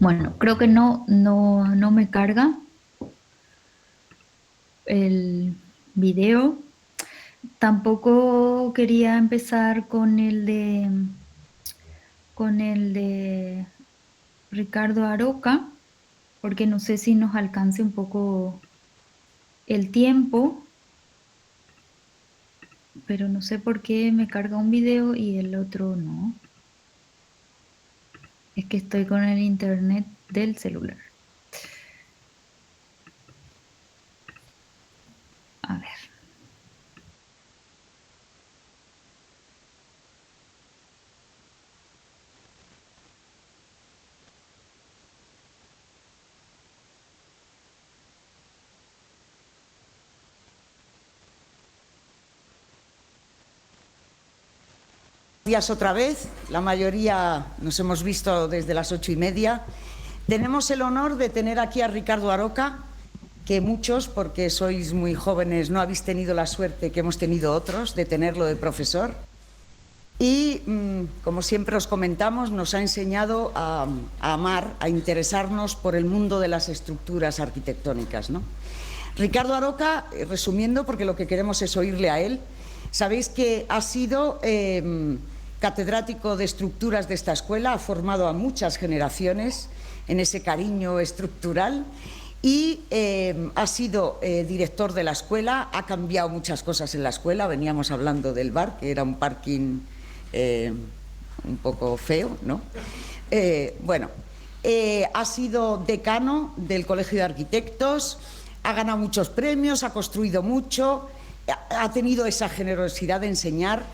Bueno, creo que no me carga el video. Tampoco quería empezar con el de Ricardo Aroca, porque no sé si nos alcance un poco el tiempo, pero no sé por qué me carga un video y el otro no. Es que estoy con el internet del celular. A ver. Días otra vez, la mayoría nos hemos visto desde las 8:30. Tenemos el honor de tener aquí a Ricardo Aroca, que muchos, porque sois muy jóvenes, no habéis tenido la suerte que hemos tenido otros de tenerlo de profesor. Y, como siempre os comentamos, nos ha enseñado a amar, a interesarnos por el mundo de las estructuras arquitectónicas, ¿no? Ricardo Aroca, resumiendo, porque lo que queremos es oírle a él, sabéis que ha sido catedrático de estructuras de esta escuela, ha formado a muchas generaciones en ese cariño estructural y ha sido director de la escuela, ha cambiado muchas cosas en la escuela. Veníamos hablando del bar, que era un parking un poco feo, ¿no? Ha sido decano del Colegio de Arquitectos, ha ganado muchos premios, ha construido mucho, ha tenido esa generosidad de enseñar.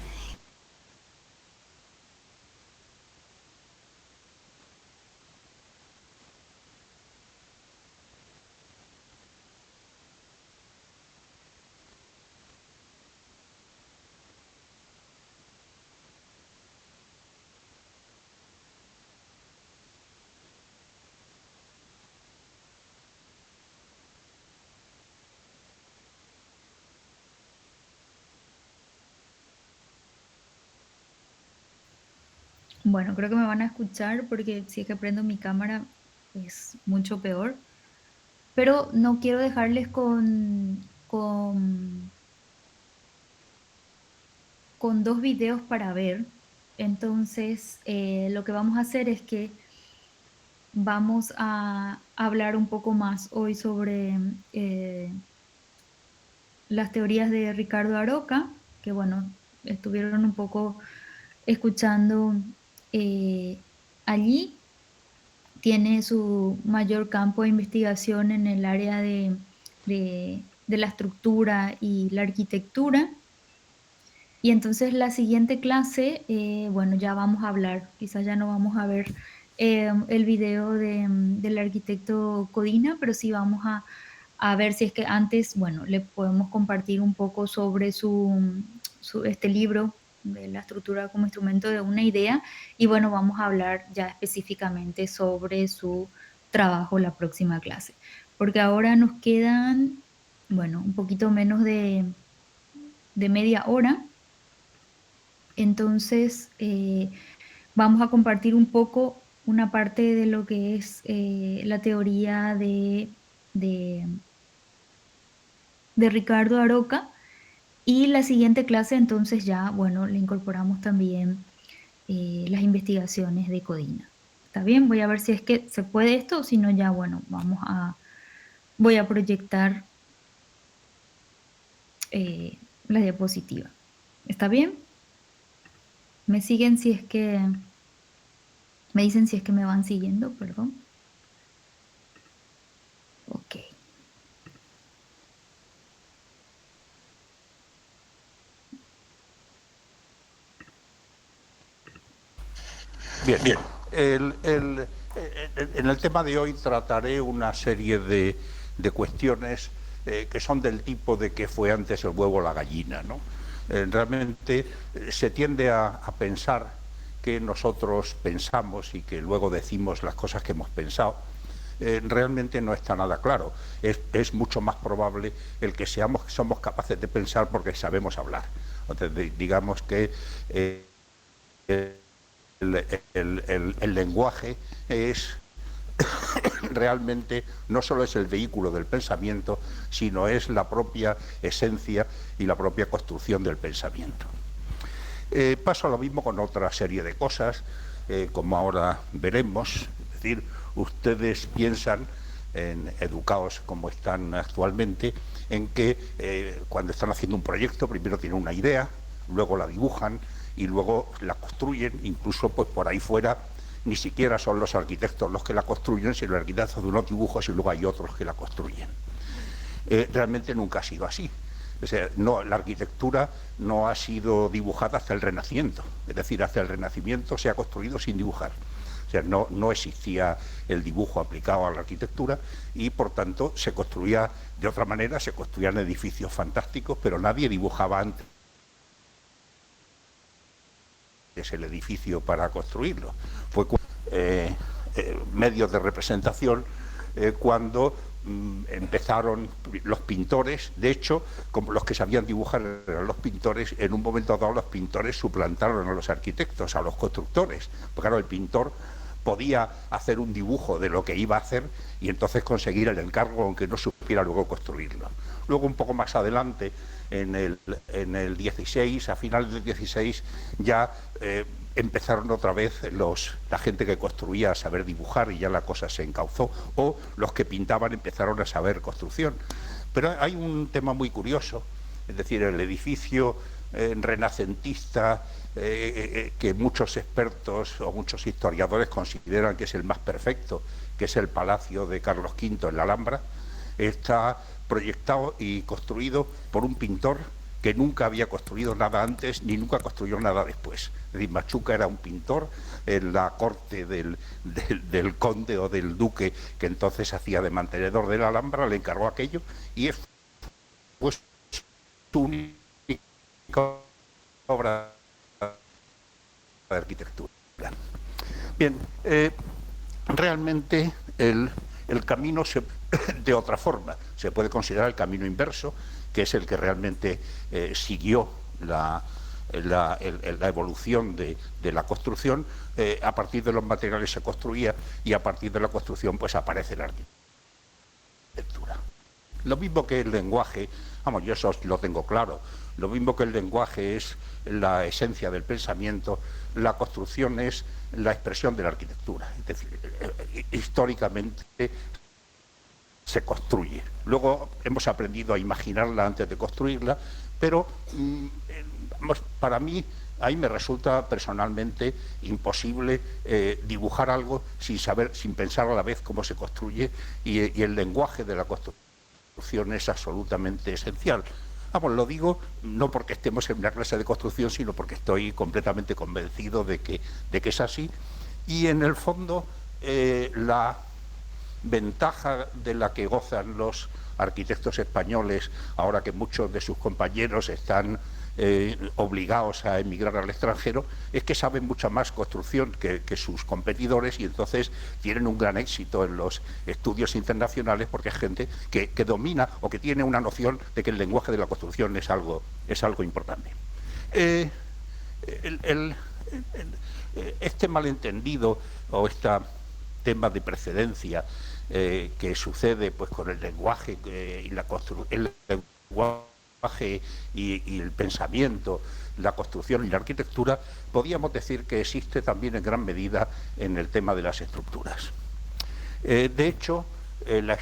Bueno, creo que me van a escuchar porque si es que prendo mi cámara es mucho peor. Pero no quiero dejarles con 2 videos para ver. Entonces, lo que vamos a hacer es que vamos a hablar un poco más hoy sobre las teorías de Ricardo Aroca, que bueno, estuvieron un poco escuchando allí. Tiene su mayor campo de investigación en el área de la estructura y la arquitectura. Y entonces la siguiente clase, bueno, ya vamos a hablar, quizás ya no vamos a ver el video del arquitecto Codina, pero sí vamos a ver si es que antes, bueno, le podemos compartir un poco sobre este libro de la estructura como instrumento de una idea, y bueno, vamos a hablar ya específicamente sobre su trabajo la próxima clase, porque ahora nos quedan, bueno, un poquito menos de media hora. Entonces vamos a compartir un poco una parte de lo que es la teoría de Ricardo Aroca. Y la siguiente clase entonces ya, bueno, le incorporamos también las investigaciones de Codina. ¿Está bien? Voy a ver si es que se puede esto, o si no ya, bueno, voy a proyectar la diapositiva. ¿Está bien? Me siguen si es que... Me dicen si es que me van siguiendo, perdón. Ok. Bien, bien. En el tema de hoy trataré una serie de cuestiones que son del tipo de que fue antes el huevo o la gallina, ¿no? Realmente se tiende a pensar que nosotros pensamos y que luego decimos las cosas que hemos pensado. Realmente no está nada claro. Es mucho más probable el que somos capaces de pensar porque sabemos hablar. Entonces, digamos que el lenguaje es realmente no solo es el vehículo del pensamiento, sino es la propia esencia y la propia construcción del pensamiento. Paso a lo mismo con otra serie de cosas, como ahora veremos. Es decir, ustedes piensan, educados como están actualmente, en que cuando están haciendo un proyecto primero tienen una idea, luego la dibujan y luego la construyen. Incluso pues por ahí fuera ni siquiera son los arquitectos los que la construyen, sino el arquitecto de unos dibujos y luego hay otros que la construyen. Realmente nunca ha sido así. O sea, la arquitectura no ha sido dibujada hasta el Renacimiento, es decir, hasta el Renacimiento se ha construido sin dibujar. O sea, no existía el dibujo aplicado a la arquitectura y por tanto se construía de otra manera, se construían edificios fantásticos, pero nadie dibujaba antes el edificio para construirlo. Fue medios de representación cuando empezaron los pintores. De hecho, como los que sabían dibujar eran los pintores, en un momento dado los pintores suplantaron a los arquitectos, a los constructores. Porque claro, el pintor podía hacer un dibujo de lo que iba a hacer y entonces conseguir el encargo aunque no supiera luego construirlo. Luego un poco más adelante, en el 16, a finales del 16, ya empezaron otra vez la gente que construía a saber dibujar y ya la cosa se encauzó, o los que pintaban empezaron a saber construcción. Pero hay un tema muy curioso, es decir, el edificio renacentista que muchos expertos o muchos historiadores consideran que es el más perfecto, que es el Palacio de Carlos V en la Alhambra, está proyectado y construido por un pintor que nunca había construido nada antes ni nunca construyó nada después. Es decir, Machuca era un pintor en la corte del conde o del duque que entonces hacía de mantenedor de la Alhambra, le encargó aquello y es pues su única obra de arquitectura. Bien, realmente el camino de otra forma se puede considerar el camino inverso, que es el que realmente siguió la evolución de la construcción. A partir de los materiales se construía y a partir de la construcción pues aparece la arquitectura. Lo mismo que el lenguaje, vamos, yo eso lo tengo claro, lo mismo que el lenguaje es la esencia del pensamiento, la construcción es la expresión de la arquitectura. Es decir, históricamente se construye. Luego hemos aprendido a imaginarla antes de construirla, pero para mí ahí me resulta personalmente imposible dibujar algo sin pensar a la vez cómo se construye y el lenguaje de la construcción es absolutamente esencial. Vamos, lo digo no porque estemos en una clase de construcción, sino porque estoy completamente convencido de que es así. Y en el fondo la ventaja de la que gozan los arquitectos españoles, ahora que muchos de sus compañeros están obligados a emigrar al extranjero, es que saben mucha más construcción que sus competidores y entonces tienen un gran éxito en los estudios internacionales porque es gente que domina o que tiene una noción de que el lenguaje de la construcción es algo importante. Este malentendido o este tema de precedencia que sucede pues con el lenguaje y el lenguaje y el pensamiento, la construcción y la arquitectura, podríamos decir que existe también en gran medida en el tema de las estructuras. De hecho, la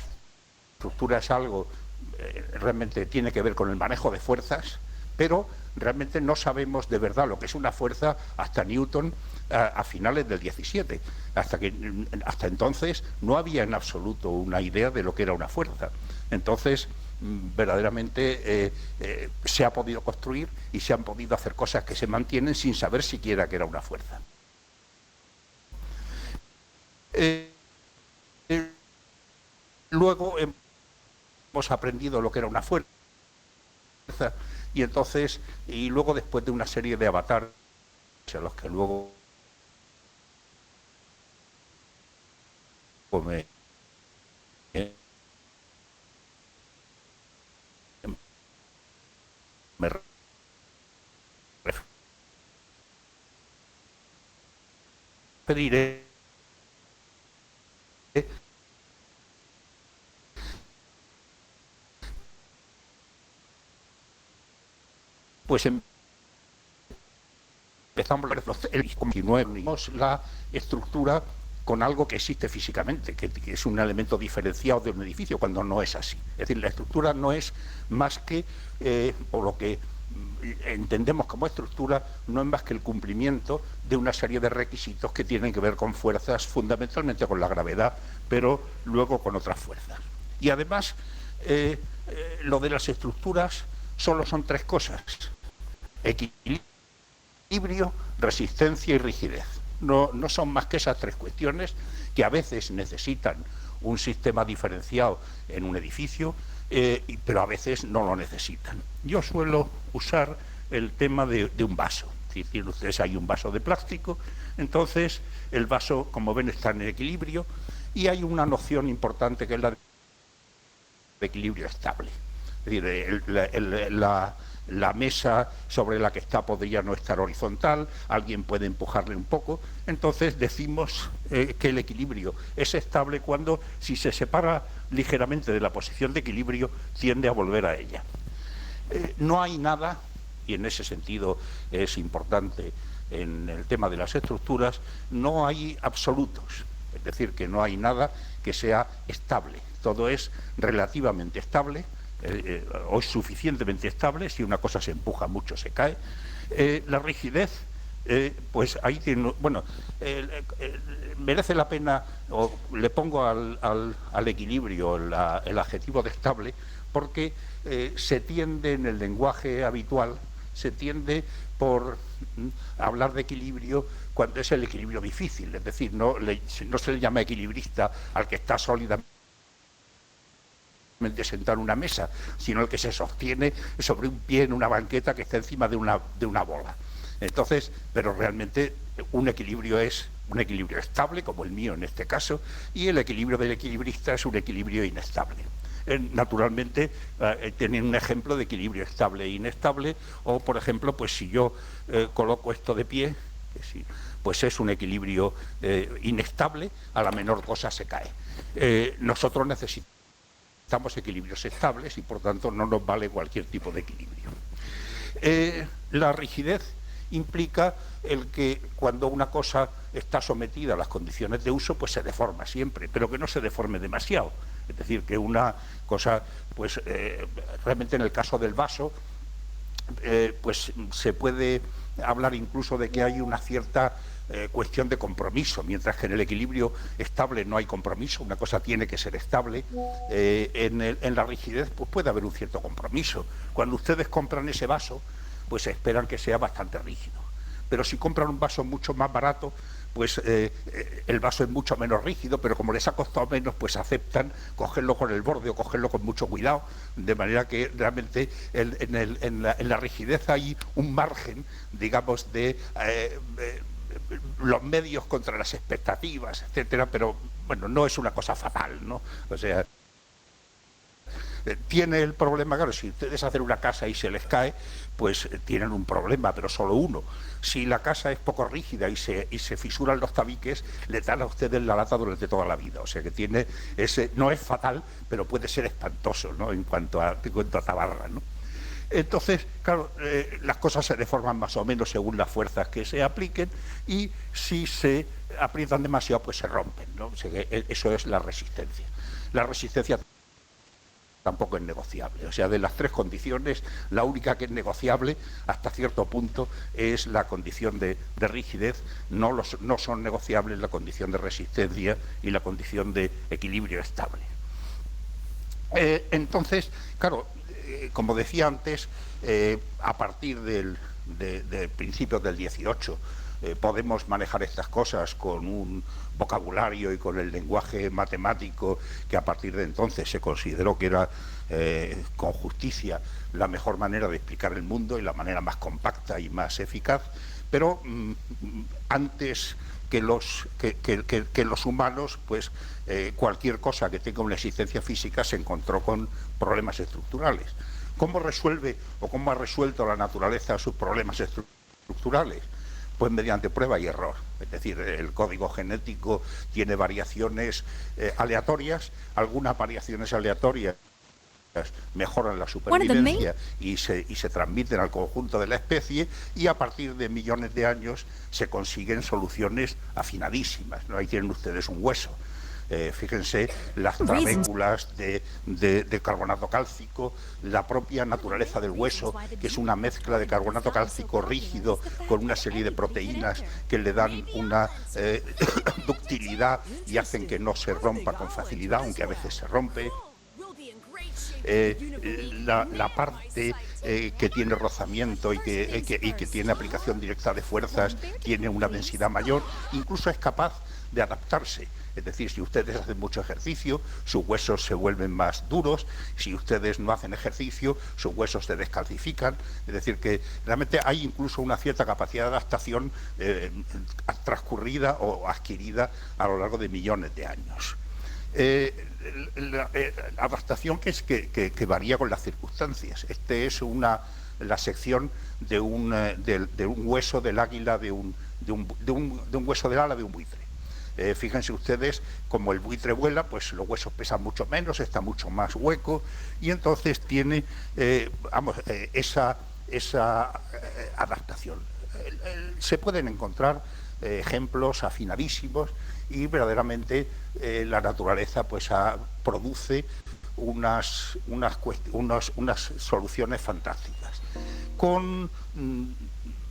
estructura es algo realmente tiene que ver con el manejo de fuerzas, pero realmente no sabemos de verdad lo que es una fuerza hasta Newton a finales del 17. Hasta entonces no había en absoluto una idea de lo que era una fuerza. Entonces, verdaderamente se ha podido construir y se han podido hacer cosas que se mantienen sin saber siquiera que era una fuerza. Luego hemos aprendido lo que era una fuerza y luego después de una serie de avatares a los que luego me referiré, pues empezamos el 19, la estructura con algo que existe físicamente, que es un elemento diferenciado de un edificio, cuando no es así. Es decir, la estructura no es más que, o lo que entendemos como estructura, no es más que el cumplimiento de una serie de requisitos que tienen que ver con fuerzas, fundamentalmente con la gravedad, pero luego con otras fuerzas. Y además, lo de las estructuras solo son tres cosas: equilibrio, resistencia y rigidez. No son más que esas tres cuestiones que a veces necesitan un sistema diferenciado en un edificio, pero a veces no lo necesitan. Yo suelo usar el tema de un vaso. Si tienen ustedes ahí un vaso de plástico, entonces el vaso, como ven, está en equilibrio y hay una noción importante que es la de equilibrio estable. Es decir, la mesa sobre la que está podría no estar horizontal, alguien puede empujarle un poco. Entonces decimos que el equilibrio es estable cuando, si se separa ligeramente de la posición de equilibrio, tiende a volver a ella. No hay nada, y en ese sentido es importante en el tema de las estructuras, no hay absolutos, es decir, que no hay nada que sea estable, todo es relativamente estable, o es suficientemente estable. Si una cosa se empuja mucho se cae. La rigidez, pues ahí tiene, bueno, merece la pena, o le pongo al equilibrio el adjetivo de estable, porque se tiende en el lenguaje habitual, se tiende por hablar de equilibrio cuando es el equilibrio difícil, es decir, no se le llama equilibrista al que está sólidamente sentado en una mesa, sino el que se sostiene sobre un pie en una banqueta que está encima de una bola. Entonces, pero realmente un equilibrio es un equilibrio estable, como el mío en este caso, y el equilibrio del equilibrista es un equilibrio inestable. Naturalmente, tienen un ejemplo de equilibrio estable e inestable, o por ejemplo, pues si yo coloco esto de pie, pues es un equilibrio inestable, a la menor cosa se cae. Nosotros necesitamos equilibrios estables y por tanto no nos vale cualquier tipo de equilibrio. La rigidez implica el que cuando una cosa está sometida a las condiciones de uso, pues se deforma siempre, pero que no se deforme demasiado. Es decir, que una cosa, pues realmente en el caso del vaso, pues se puede hablar incluso de que hay una cierta cuestión de compromiso, mientras que en el equilibrio estable no hay compromiso, una cosa tiene que ser estable. En la rigidez pues puede haber un cierto compromiso. Cuando ustedes compran ese vaso, pues esperan que sea bastante rígido, pero si compran un vaso mucho más barato, pues el vaso es mucho menos rígido, pero como les ha costado menos, pues aceptan cogerlo con el borde o cogerlo con mucho cuidado, de manera que realmente en la rigidez hay un margen, digamos, de los medios contra las expectativas, etcétera, pero bueno, no es una cosa fatal, ¿no? O sea, tiene el problema, claro, si ustedes hacen una casa y se les cae, pues tienen un problema, pero solo uno. Si la casa es poco rígida y se fisuran los tabiques, le dan a ustedes la lata durante toda la vida. O sea que tiene no es fatal, pero puede ser espantoso, ¿no? en cuanto a tabarra, ¿no? Entonces, claro, las cosas se deforman más o menos según las fuerzas que se apliquen, y si se aprietan demasiado, pues se rompen, ¿no? O sea que eso es la resistencia. La resistencia tampoco es negociable. O sea, de las tres condiciones, la única que es negociable hasta cierto punto es la condición de rigidez. No son negociables la condición de resistencia y la condición de equilibrio estable. Entonces, claro, como decía antes, a partir de principios del 18 podemos manejar estas cosas con un vocabulario y con el lenguaje matemático que a partir de entonces se consideró que era con justicia la mejor manera de explicar el mundo y la manera más compacta y más eficaz, pero antes que los humanos, pues cualquier cosa que tenga una existencia física se encontró con problemas estructurales. ¿Cómo resuelve o cómo ha resuelto la naturaleza sus problemas estructurales? Pues mediante prueba y error. Es decir, el código genético tiene variaciones aleatorias, algunas variaciones aleatorias mejoran la supervivencia y se transmiten al conjunto de la especie, y a partir de millones de años se consiguen soluciones afinadísimas, ¿no? Ahí tienen ustedes un hueso. Fíjense las trabéculas de carbonato cálcico, la propia naturaleza del hueso, que es una mezcla de carbonato cálcico rígido con una serie de proteínas que le dan una ductilidad y hacen que no se rompa con facilidad, aunque a veces se rompe. La parte que tiene rozamiento y que tiene aplicación directa de fuerzas tiene una densidad mayor, incluso es capaz de adaptarse. Es decir, si ustedes hacen mucho ejercicio, sus huesos se vuelven más duros. Si ustedes no hacen ejercicio, sus huesos se descalcifican. Es decir, que realmente hay incluso una cierta capacidad de adaptación transcurrida o adquirida a lo largo de millones de años. La adaptación que varía con las circunstancias. Este es una la sección de un hueso del águila, de un hueso del ala de un buitre. Fíjense ustedes, como el buitre vuela, pues los huesos pesan mucho menos, está mucho más hueco, y entonces tiene esa adaptación. Se pueden encontrar ejemplos afinadísimos, y verdaderamente la naturaleza pues produce unas soluciones fantásticas, con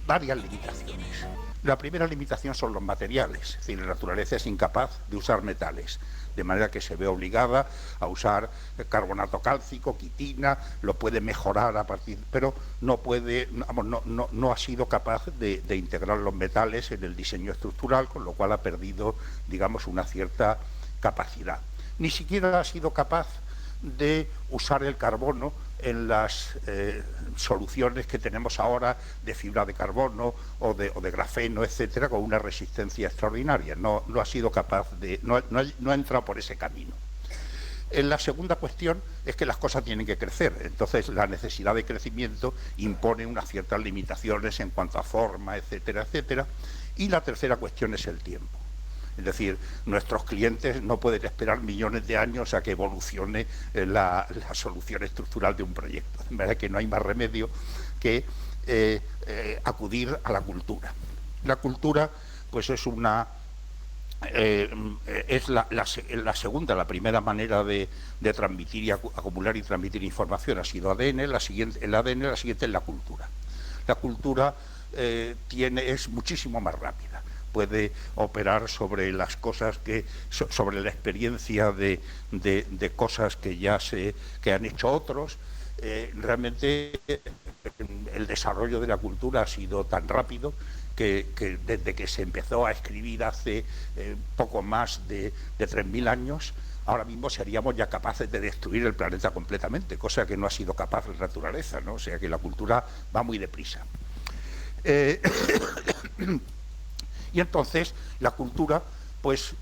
varias limitaciones. La primera limitación son los materiales, es decir, la naturaleza es incapaz de usar metales, de manera que se ve obligada a usar carbonato cálcico, quitina, lo puede mejorar a partir, pero no puede, no ha sido capaz de integrar los metales en el diseño estructural, con lo cual ha perdido, digamos, una cierta capacidad. Ni siquiera ha sido capaz de usar el carbono en las soluciones que tenemos ahora de fibra de carbono o de grafeno, etcétera, con una resistencia extraordinaria. No ha sido capaz de, no ha entrado por ese camino. La segunda cuestión es que las cosas tienen que crecer, entonces la necesidad de crecimiento impone unas ciertas limitaciones en cuanto a forma, etcétera, etcétera. Y la tercera cuestión es el tiempo. Es decir, nuestros clientes no pueden esperar millones de años a que evolucione la solución estructural de un proyecto. De manera que no hay más remedio que acudir a la cultura. La cultura, pues es la segunda, la primera manera de transmitir y acumular y transmitir información ha sido ADN, la siguiente es la cultura. La cultura es muchísimo más rápida. Puede operar sobre las cosas sobre la experiencia de cosas que han hecho otros. Realmente el desarrollo de la cultura ha sido tan rápido que desde que se empezó a escribir hace poco más de 3.000 años, ahora mismo seríamos ya capaces de destruir el planeta completamente, cosa que no ha sido capaz la naturaleza, ¿no? O sea que la cultura va muy deprisa. Y entonces la cultura pues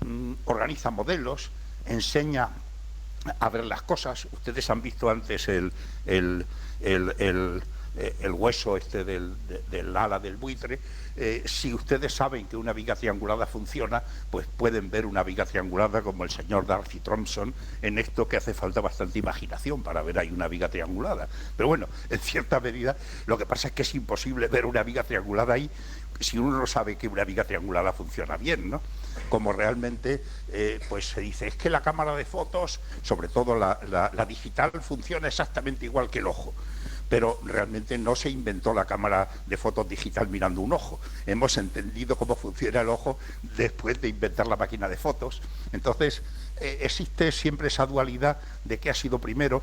organiza modelos, enseña a ver las cosas. Ustedes han visto antes el hueso del ala del buitre. Si ustedes saben que una viga triangulada funciona, pues pueden ver una viga triangulada como el señor Darcy Thompson, en esto que hace falta bastante imaginación para ver ahí una viga triangulada. Pero bueno, en cierta medida lo que pasa es que es imposible ver una viga triangulada ahí si uno no sabe que una viga triangulada funciona bien, ¿no? Como realmente pues se dice, es que la cámara de fotos, sobre todo la digital, funciona exactamente igual que el ojo. Pero realmente no se inventó la cámara de fotos digital mirando un ojo. Hemos entendido cómo funciona el ojo después de inventar la máquina de fotos. Entonces, existe siempre esa dualidad de qué ha sido primero.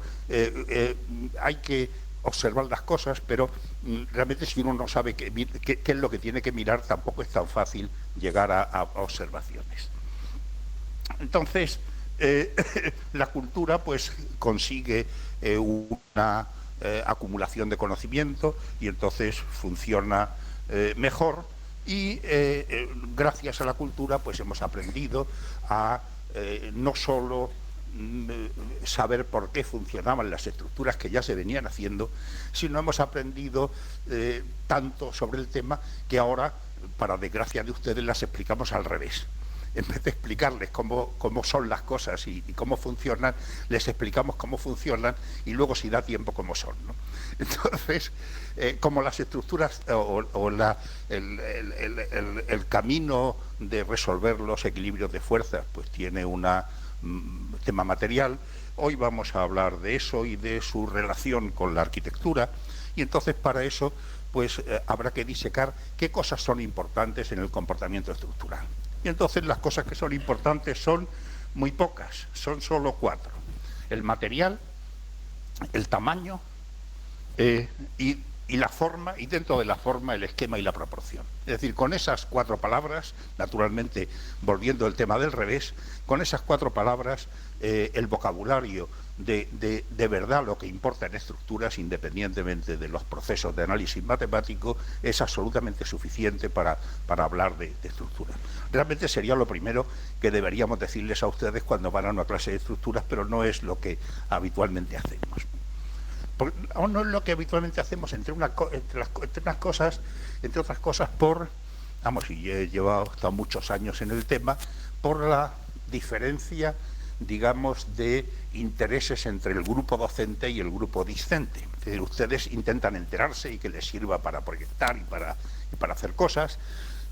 Hay que observar las cosas, pero realmente si uno no sabe qué es lo que tiene que mirar, tampoco es tan fácil llegar a observaciones. Entonces, la cultura pues consigue una acumulación de conocimiento y entonces funciona mejor, y gracias a la cultura pues hemos aprendido a no solo saber por qué funcionaban las estructuras que ya se venían haciendo, sino hemos aprendido tanto sobre el tema que ahora, para desgracia de ustedes, las explicamos al revés. En vez de explicarles cómo son las cosas y cómo funcionan, les explicamos cómo funcionan y luego, si da tiempo, cómo son, ¿no? Entonces, como las estructuras el camino de resolver los equilibrios de fuerzas pues tiene una tema material, hoy vamos a hablar de eso y de su relación con la arquitectura, y entonces para eso pues habrá que disecar qué cosas son importantes en el comportamiento estructural. Y entonces las cosas que son importantes son muy pocas, son solo 4. El material, el tamaño y la forma, y dentro de la forma el esquema y la proporción. Es decir, con esas 4 palabras, naturalmente volviendo al tema del revés, con esas 4 palabras el vocabulario de verdad lo que importa en estructuras, independientemente de los procesos de análisis matemático, es absolutamente suficiente para hablar de estructuras. Realmente sería lo primero que deberíamos decirles a ustedes cuando van a una clase de estructuras, pero no es lo que habitualmente hacemos. no es lo que habitualmente hacemos entre otras cosas, por, vamos, y he estado muchos años en el tema, por la diferencia, digamos, de intereses entre el grupo docente y el grupo discente. Es decir, ustedes intentan enterarse y que les sirva para proyectar y para hacer cosas.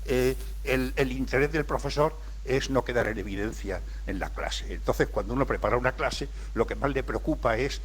El interés del profesor es no quedar en evidencia en la clase. Entonces, cuando uno prepara una clase, lo que más le preocupa es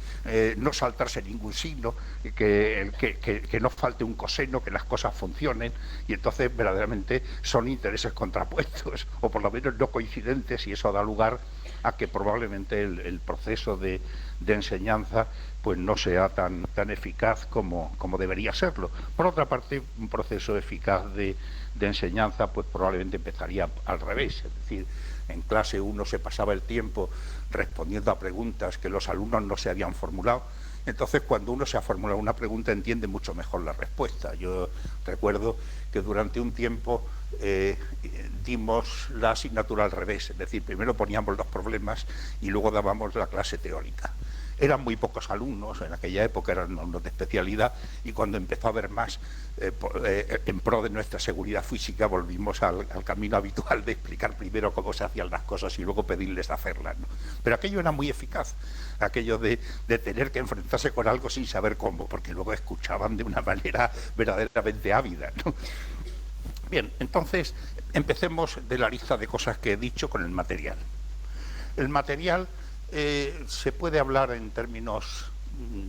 no saltarse ningún signo, que no falte un coseno, que las cosas funcionen, y entonces verdaderamente son intereses contrapuestos, o por lo menos no coincidentes, y eso da lugar a que probablemente el proceso de enseñanza pues no sea tan eficaz como debería serlo. Por otra parte, un proceso eficaz de enseñanza pues probablemente empezaría al revés, es decir, en clase uno se pasaba el tiempo respondiendo a preguntas que los alumnos no se habían formulado. Entonces, cuando uno se ha formulado una pregunta, entiende mucho mejor la respuesta. Yo recuerdo que durante un tiempo dimos la asignatura al revés, es decir, primero poníamos los problemas y luego dábamos la clase teórica. Eran muy pocos alumnos, en aquella época eran alumnos de especialidad, y cuando empezó a haber más en pro de nuestra seguridad física, volvimos al camino habitual de explicar primero cómo se hacían las cosas y luego pedirles hacerlas, ¿no? Pero aquello era muy eficaz, aquello de tener que enfrentarse con algo sin saber cómo, porque luego escuchaban de una manera verdaderamente ávida, ¿no? Bien, entonces empecemos de la lista de cosas que he dicho con el material. El material, se puede hablar en términos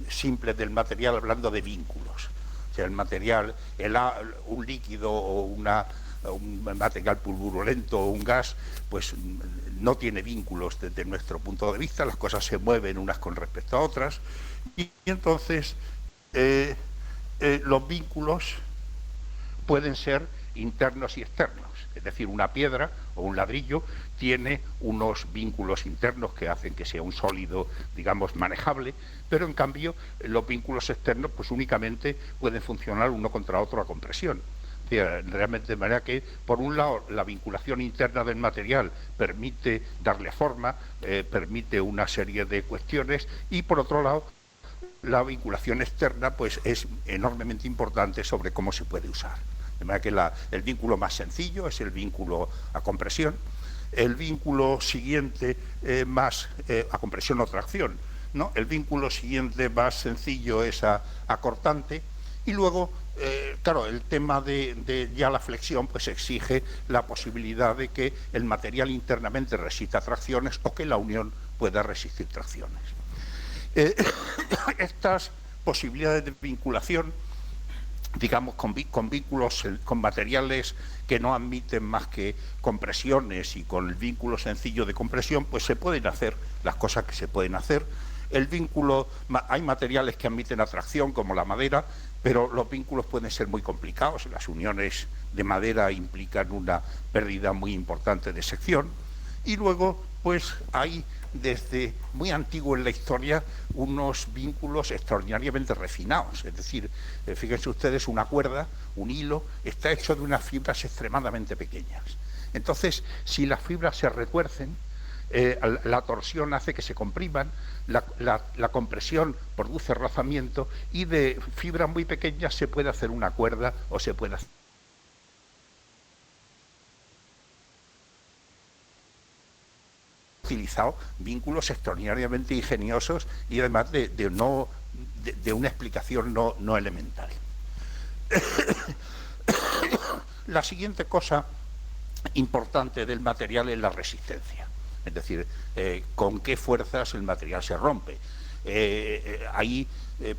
simples del material hablando de vínculos. O sea, el material, un líquido o un material pulverulento o un gas, pues no tiene vínculos desde nuestro punto de vista, las cosas se mueven unas con respecto a otras, y entonces los vínculos pueden ser internos y externos. Es decir, una piedra o un ladrillo tiene unos vínculos internos que hacen que sea un sólido, digamos, manejable, pero en cambio los vínculos externos pues únicamente pueden funcionar uno contra otro a compresión. Realmente, de manera que, por un lado, la vinculación interna del material permite darle forma, permite una serie de cuestiones, y por otro lado, la vinculación externa pues es enormemente importante sobre cómo se puede usar. De manera que el vínculo más sencillo es el vínculo a compresión, el vínculo siguiente a compresión o tracción, ¿no? El vínculo siguiente más sencillo es a cortante, y luego, claro, el tema de ya la flexión pues exige la posibilidad de que el material internamente resista tracciones o que la unión pueda resistir tracciones. Estas posibilidades de vinculación, digamos, con vínculos, con materiales que no admiten más que compresiones y con el vínculo sencillo de compresión, pues se pueden hacer las cosas que se pueden hacer. El vínculo, hay materiales que admiten atracción, como la madera, pero los vínculos pueden ser muy complicados. Las uniones de madera implican una pérdida muy importante de sección. Y luego, pues hay desde muy antiguo en la historia unos vínculos extraordinariamente refinados. Es decir, fíjense ustedes, una cuerda, un hilo, está hecho de unas fibras extremadamente pequeñas. Entonces, si las fibras se retuercen, la torsión hace que se compriman, la compresión produce rozamiento, y de fibras muy pequeñas se puede hacer una cuerda o se puede hacer utilizado vínculos extraordinariamente ingeniosos y además de una explicación no elemental. La siguiente cosa importante del material es la resistencia, es decir, con qué fuerzas el material se rompe. Ahí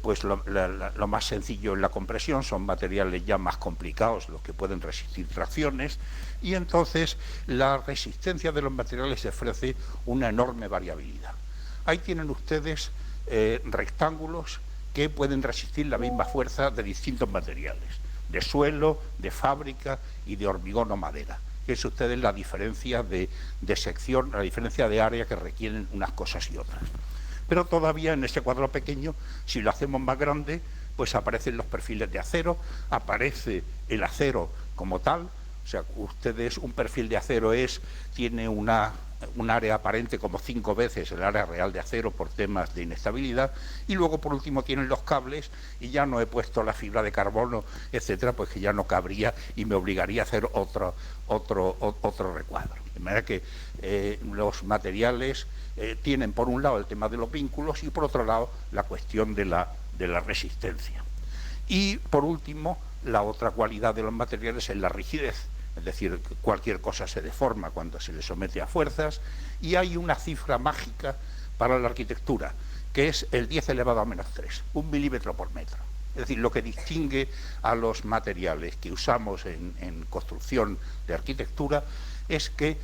pues lo más sencillo es la compresión, son materiales ya más complicados los que pueden resistir tracciones, y entonces la resistencia de los materiales ofrece una enorme variabilidad. Ahí tienen ustedes rectángulos que pueden resistir la misma fuerza de distintos materiales, de suelo, de fábrica y de hormigón o madera. Fíjense ustedes la diferencia de sección, la diferencia de área que requieren unas cosas y otras. Pero todavía en ese cuadro pequeño, si lo hacemos más grande, pues aparecen los perfiles de acero, aparece el acero como tal. O sea, ustedes, un perfil de acero tiene una un área aparente como 5 veces el área real de acero por temas de inestabilidad, y luego por último tienen los cables, y ya no he puesto la fibra de carbono, etcétera, pues que ya no cabría y me obligaría a hacer otro recuadro. De manera que los materiales tienen por un lado el tema de los vínculos y por otro lado la cuestión de la resistencia. Y por último, la otra cualidad de los materiales es la rigidez. Es decir, cualquier cosa se deforma cuando se le somete a fuerzas, y hay una cifra mágica para la arquitectura, que es el 10 elevado a menos 3, 1 milímetro por metro. Es decir, lo que distingue a los materiales que usamos en construcción de arquitectura es que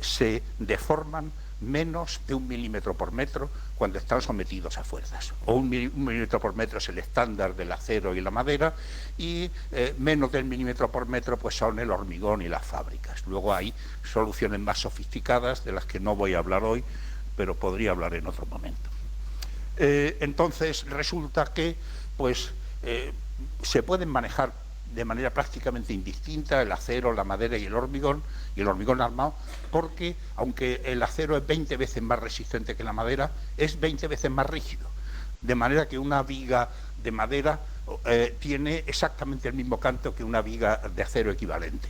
se deforman menos de 1 milímetro por metro cuando están sometidos a fuerzas. O 1 milímetro por metro es el estándar del acero y la madera, y menos del milímetro por metro pues son el hormigón y las fábricas. Luego hay soluciones más sofisticadas de las que no voy a hablar hoy, pero podría hablar en otro momento. Entonces resulta que pues se pueden manejar de manera prácticamente indistinta el acero, la madera y el hormigón armado, porque aunque el acero es 20 veces más resistente que la madera, es 20 veces más rígido, de manera que una viga de madera tiene exactamente el mismo canto que una viga de acero equivalente.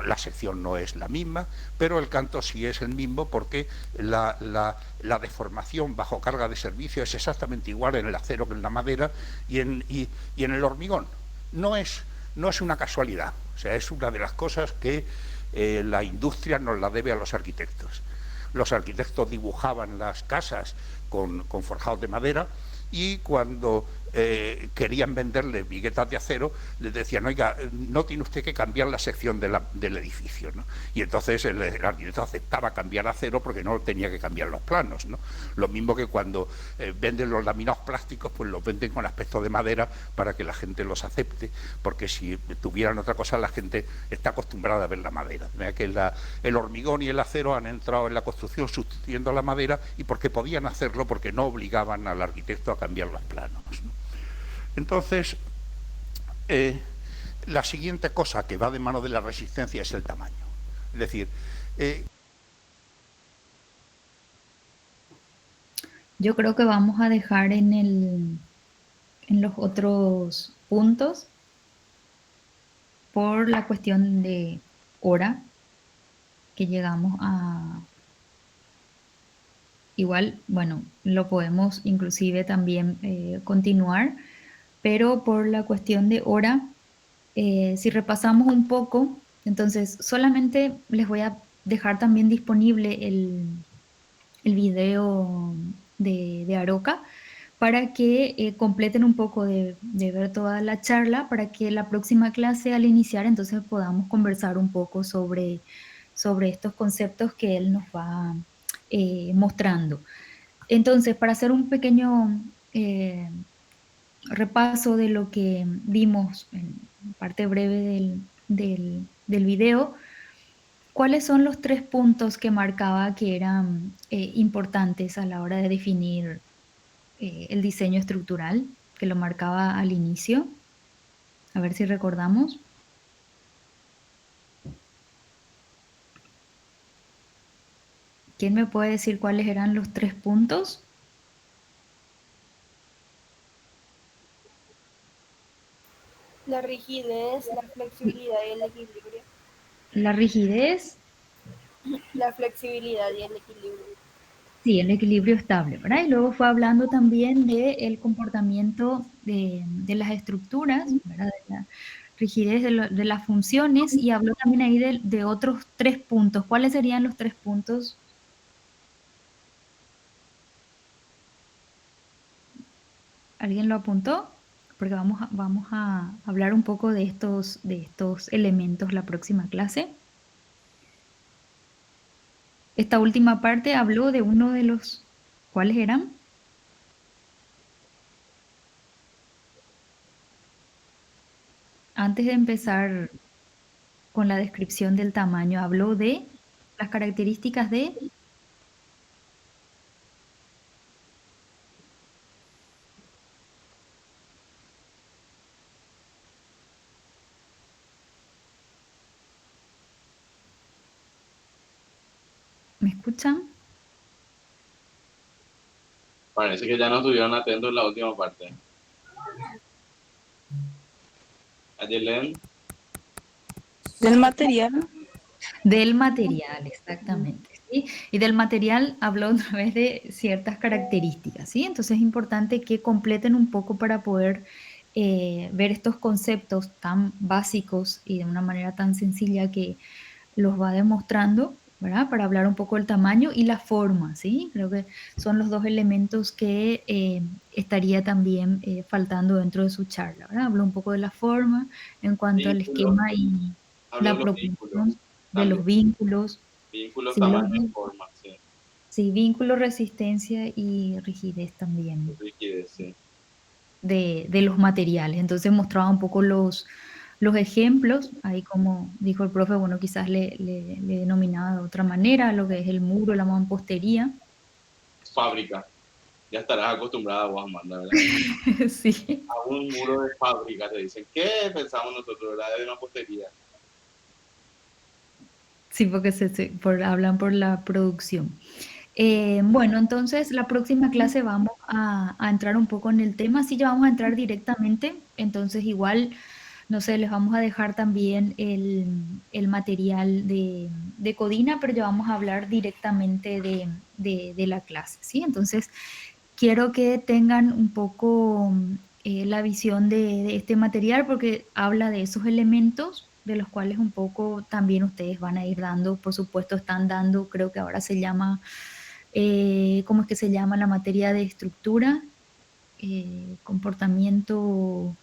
La sección no es la misma, pero el canto sí es el mismo, porque la deformación bajo carga de servicio es exactamente igual en el acero que en la madera y en el hormigón. No es una casualidad, o sea, es una de las cosas que la industria nos la debe a los arquitectos. Los arquitectos dibujaban las casas con forjados de madera, y cuando querían venderle viguetas de acero, les decían: oiga, no tiene usted que cambiar la sección del edificio, ¿no? Y entonces el arquitecto aceptaba cambiar acero porque no tenía que cambiar los planos, ¿no? Lo mismo que cuando venden los laminados plásticos, pues los venden con aspecto de madera para que la gente los acepte, porque si tuvieran otra cosa, la gente está acostumbrada a ver la madera. De manera que el hormigón y el acero han entrado en la construcción sustituyendo a la madera, y porque podían hacerlo, porque no obligaban al arquitecto a cambiar los planos, ¿no? Entonces, la siguiente cosa que va de mano de la resistencia es el tamaño. Es decir, yo creo que vamos a dejar en los otros puntos, por la cuestión de hora, que llegamos a... Igual, bueno, lo podemos inclusive también continuar, pero por la cuestión de hora, si repasamos un poco, entonces solamente les voy a dejar también disponible el video de Aroca, para que completen un poco de ver toda la charla, para que la próxima clase, al iniciar, entonces podamos conversar un poco sobre estos conceptos que él nos va mostrando. Entonces, para hacer un pequeño repaso de lo que vimos en parte breve del video, ¿cuáles son los 3 puntos que marcaba que eran importantes a la hora de definir el diseño estructural, que lo marcaba al inicio? A ver si recordamos. ¿Quién me puede decir cuáles eran los 3 puntos? La rigidez, la flexibilidad y el equilibrio. La rigidez. La flexibilidad y el equilibrio. Sí, el equilibrio estable, ¿verdad? Y luego fue hablando también del comportamiento de las estructuras, ¿verdad? De la rigidez de las funciones, y habló también ahí de otros 3 puntos. ¿Cuáles serían los 3 puntos? ¿Alguien lo apuntó? Porque vamos a hablar un poco de estos elementos la próxima clase. Esta última parte habló de uno de los... ¿Cuáles eran? Antes de empezar con la descripción del tamaño, habló de las características de... ¿Me escuchan? Parece que ya no estuvieron atentos en la última parte. Ayelen. Del material. Del material, exactamente. ¿Sí? Y del material habló otra vez de ciertas características, ¿sí? Entonces es importante que completen un poco para poder ver estos conceptos tan básicos y de una manera tan sencilla que los va demostrando, ¿verdad? Para hablar un poco del tamaño y la forma, ¿sí? Creo que son los dos elementos que estaría también faltando dentro de su charla, ¿verdad? Habló un poco de la forma en cuanto al Vínculos. esquema y Hablo de la los vínculos. proporción de los También. vínculos. Vínculos, Sí, tamaño y forma, sí. sí, vínculo, resistencia y rigidez también Rigidez, sí. de los materiales. Entonces mostraba un poco los ejemplos, ahí como dijo el profe, bueno, quizás le denominaba de otra manera lo que es el muro, la mampostería. Fábrica. Ya estarás acostumbrada vos, Amanda, ¿verdad? Sí. A un muro de fábrica te dicen, ¿qué pensamos nosotros, verdad? De mampostería. Sí, porque hablan por la producción. Bueno, entonces la próxima clase vamos a entrar un poco en el tema, sí, ya vamos a entrar directamente, entonces igual, no sé, les vamos a dejar también el material de Codina, pero ya vamos a hablar directamente de la clase, ¿sí? Entonces, quiero que tengan un poco la visión de este material porque habla de esos elementos de los cuales un poco también ustedes van a ir dando, por supuesto están dando, creo que ahora se llama, ¿cómo es que se llama la materia de estructura? Comportamiento, o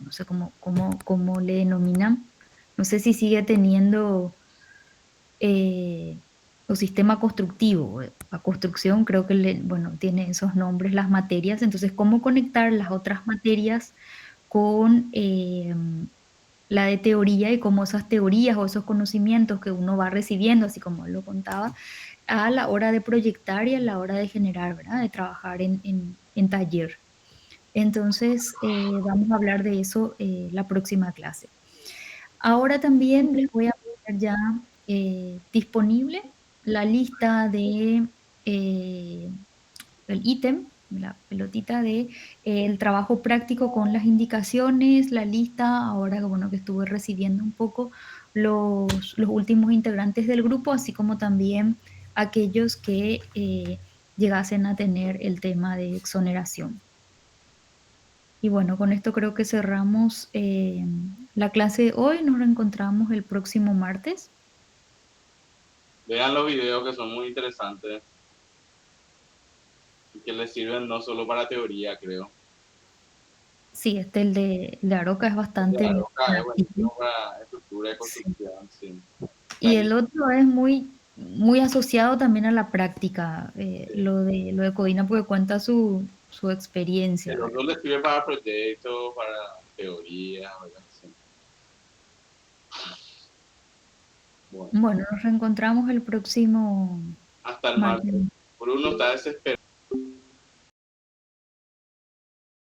no sé cómo le denominan, no sé si sigue teniendo o sistema constructivo, a construcción creo que bueno, tiene esos nombres las materias, entonces cómo conectar las otras materias con la de teoría y cómo esas teorías o esos conocimientos que uno va recibiendo, así como él lo contaba, a la hora de proyectar y a la hora de generar, ¿verdad? De trabajar en taller. Entonces, vamos a hablar de eso la próxima clase. Ahora también les voy a poner ya disponible la lista de el ítem, la pelotita de el trabajo práctico con las indicaciones, la lista, ahora bueno, que estuve recibiendo un poco los últimos integrantes del grupo, así como también aquellos que llegasen a tener el tema de exoneración. Y bueno, con esto creo que cerramos la clase de hoy. Nos reencontramos el próximo martes. Vean los videos que son muy interesantes y que les sirven no solo para teoría, creo. Sí, el de Aroca es bastante El de Aroca es práctico. buenísimo para estructura y construcción, sí. Y el otro es muy asociado también a la práctica, lo de Codina, porque cuenta su experiencia. El otro les sirve para proyectos, para teoría, ¿verdad? Sí. Bueno, nos reencontramos el próximo hasta el martes. Bruno está desesperado.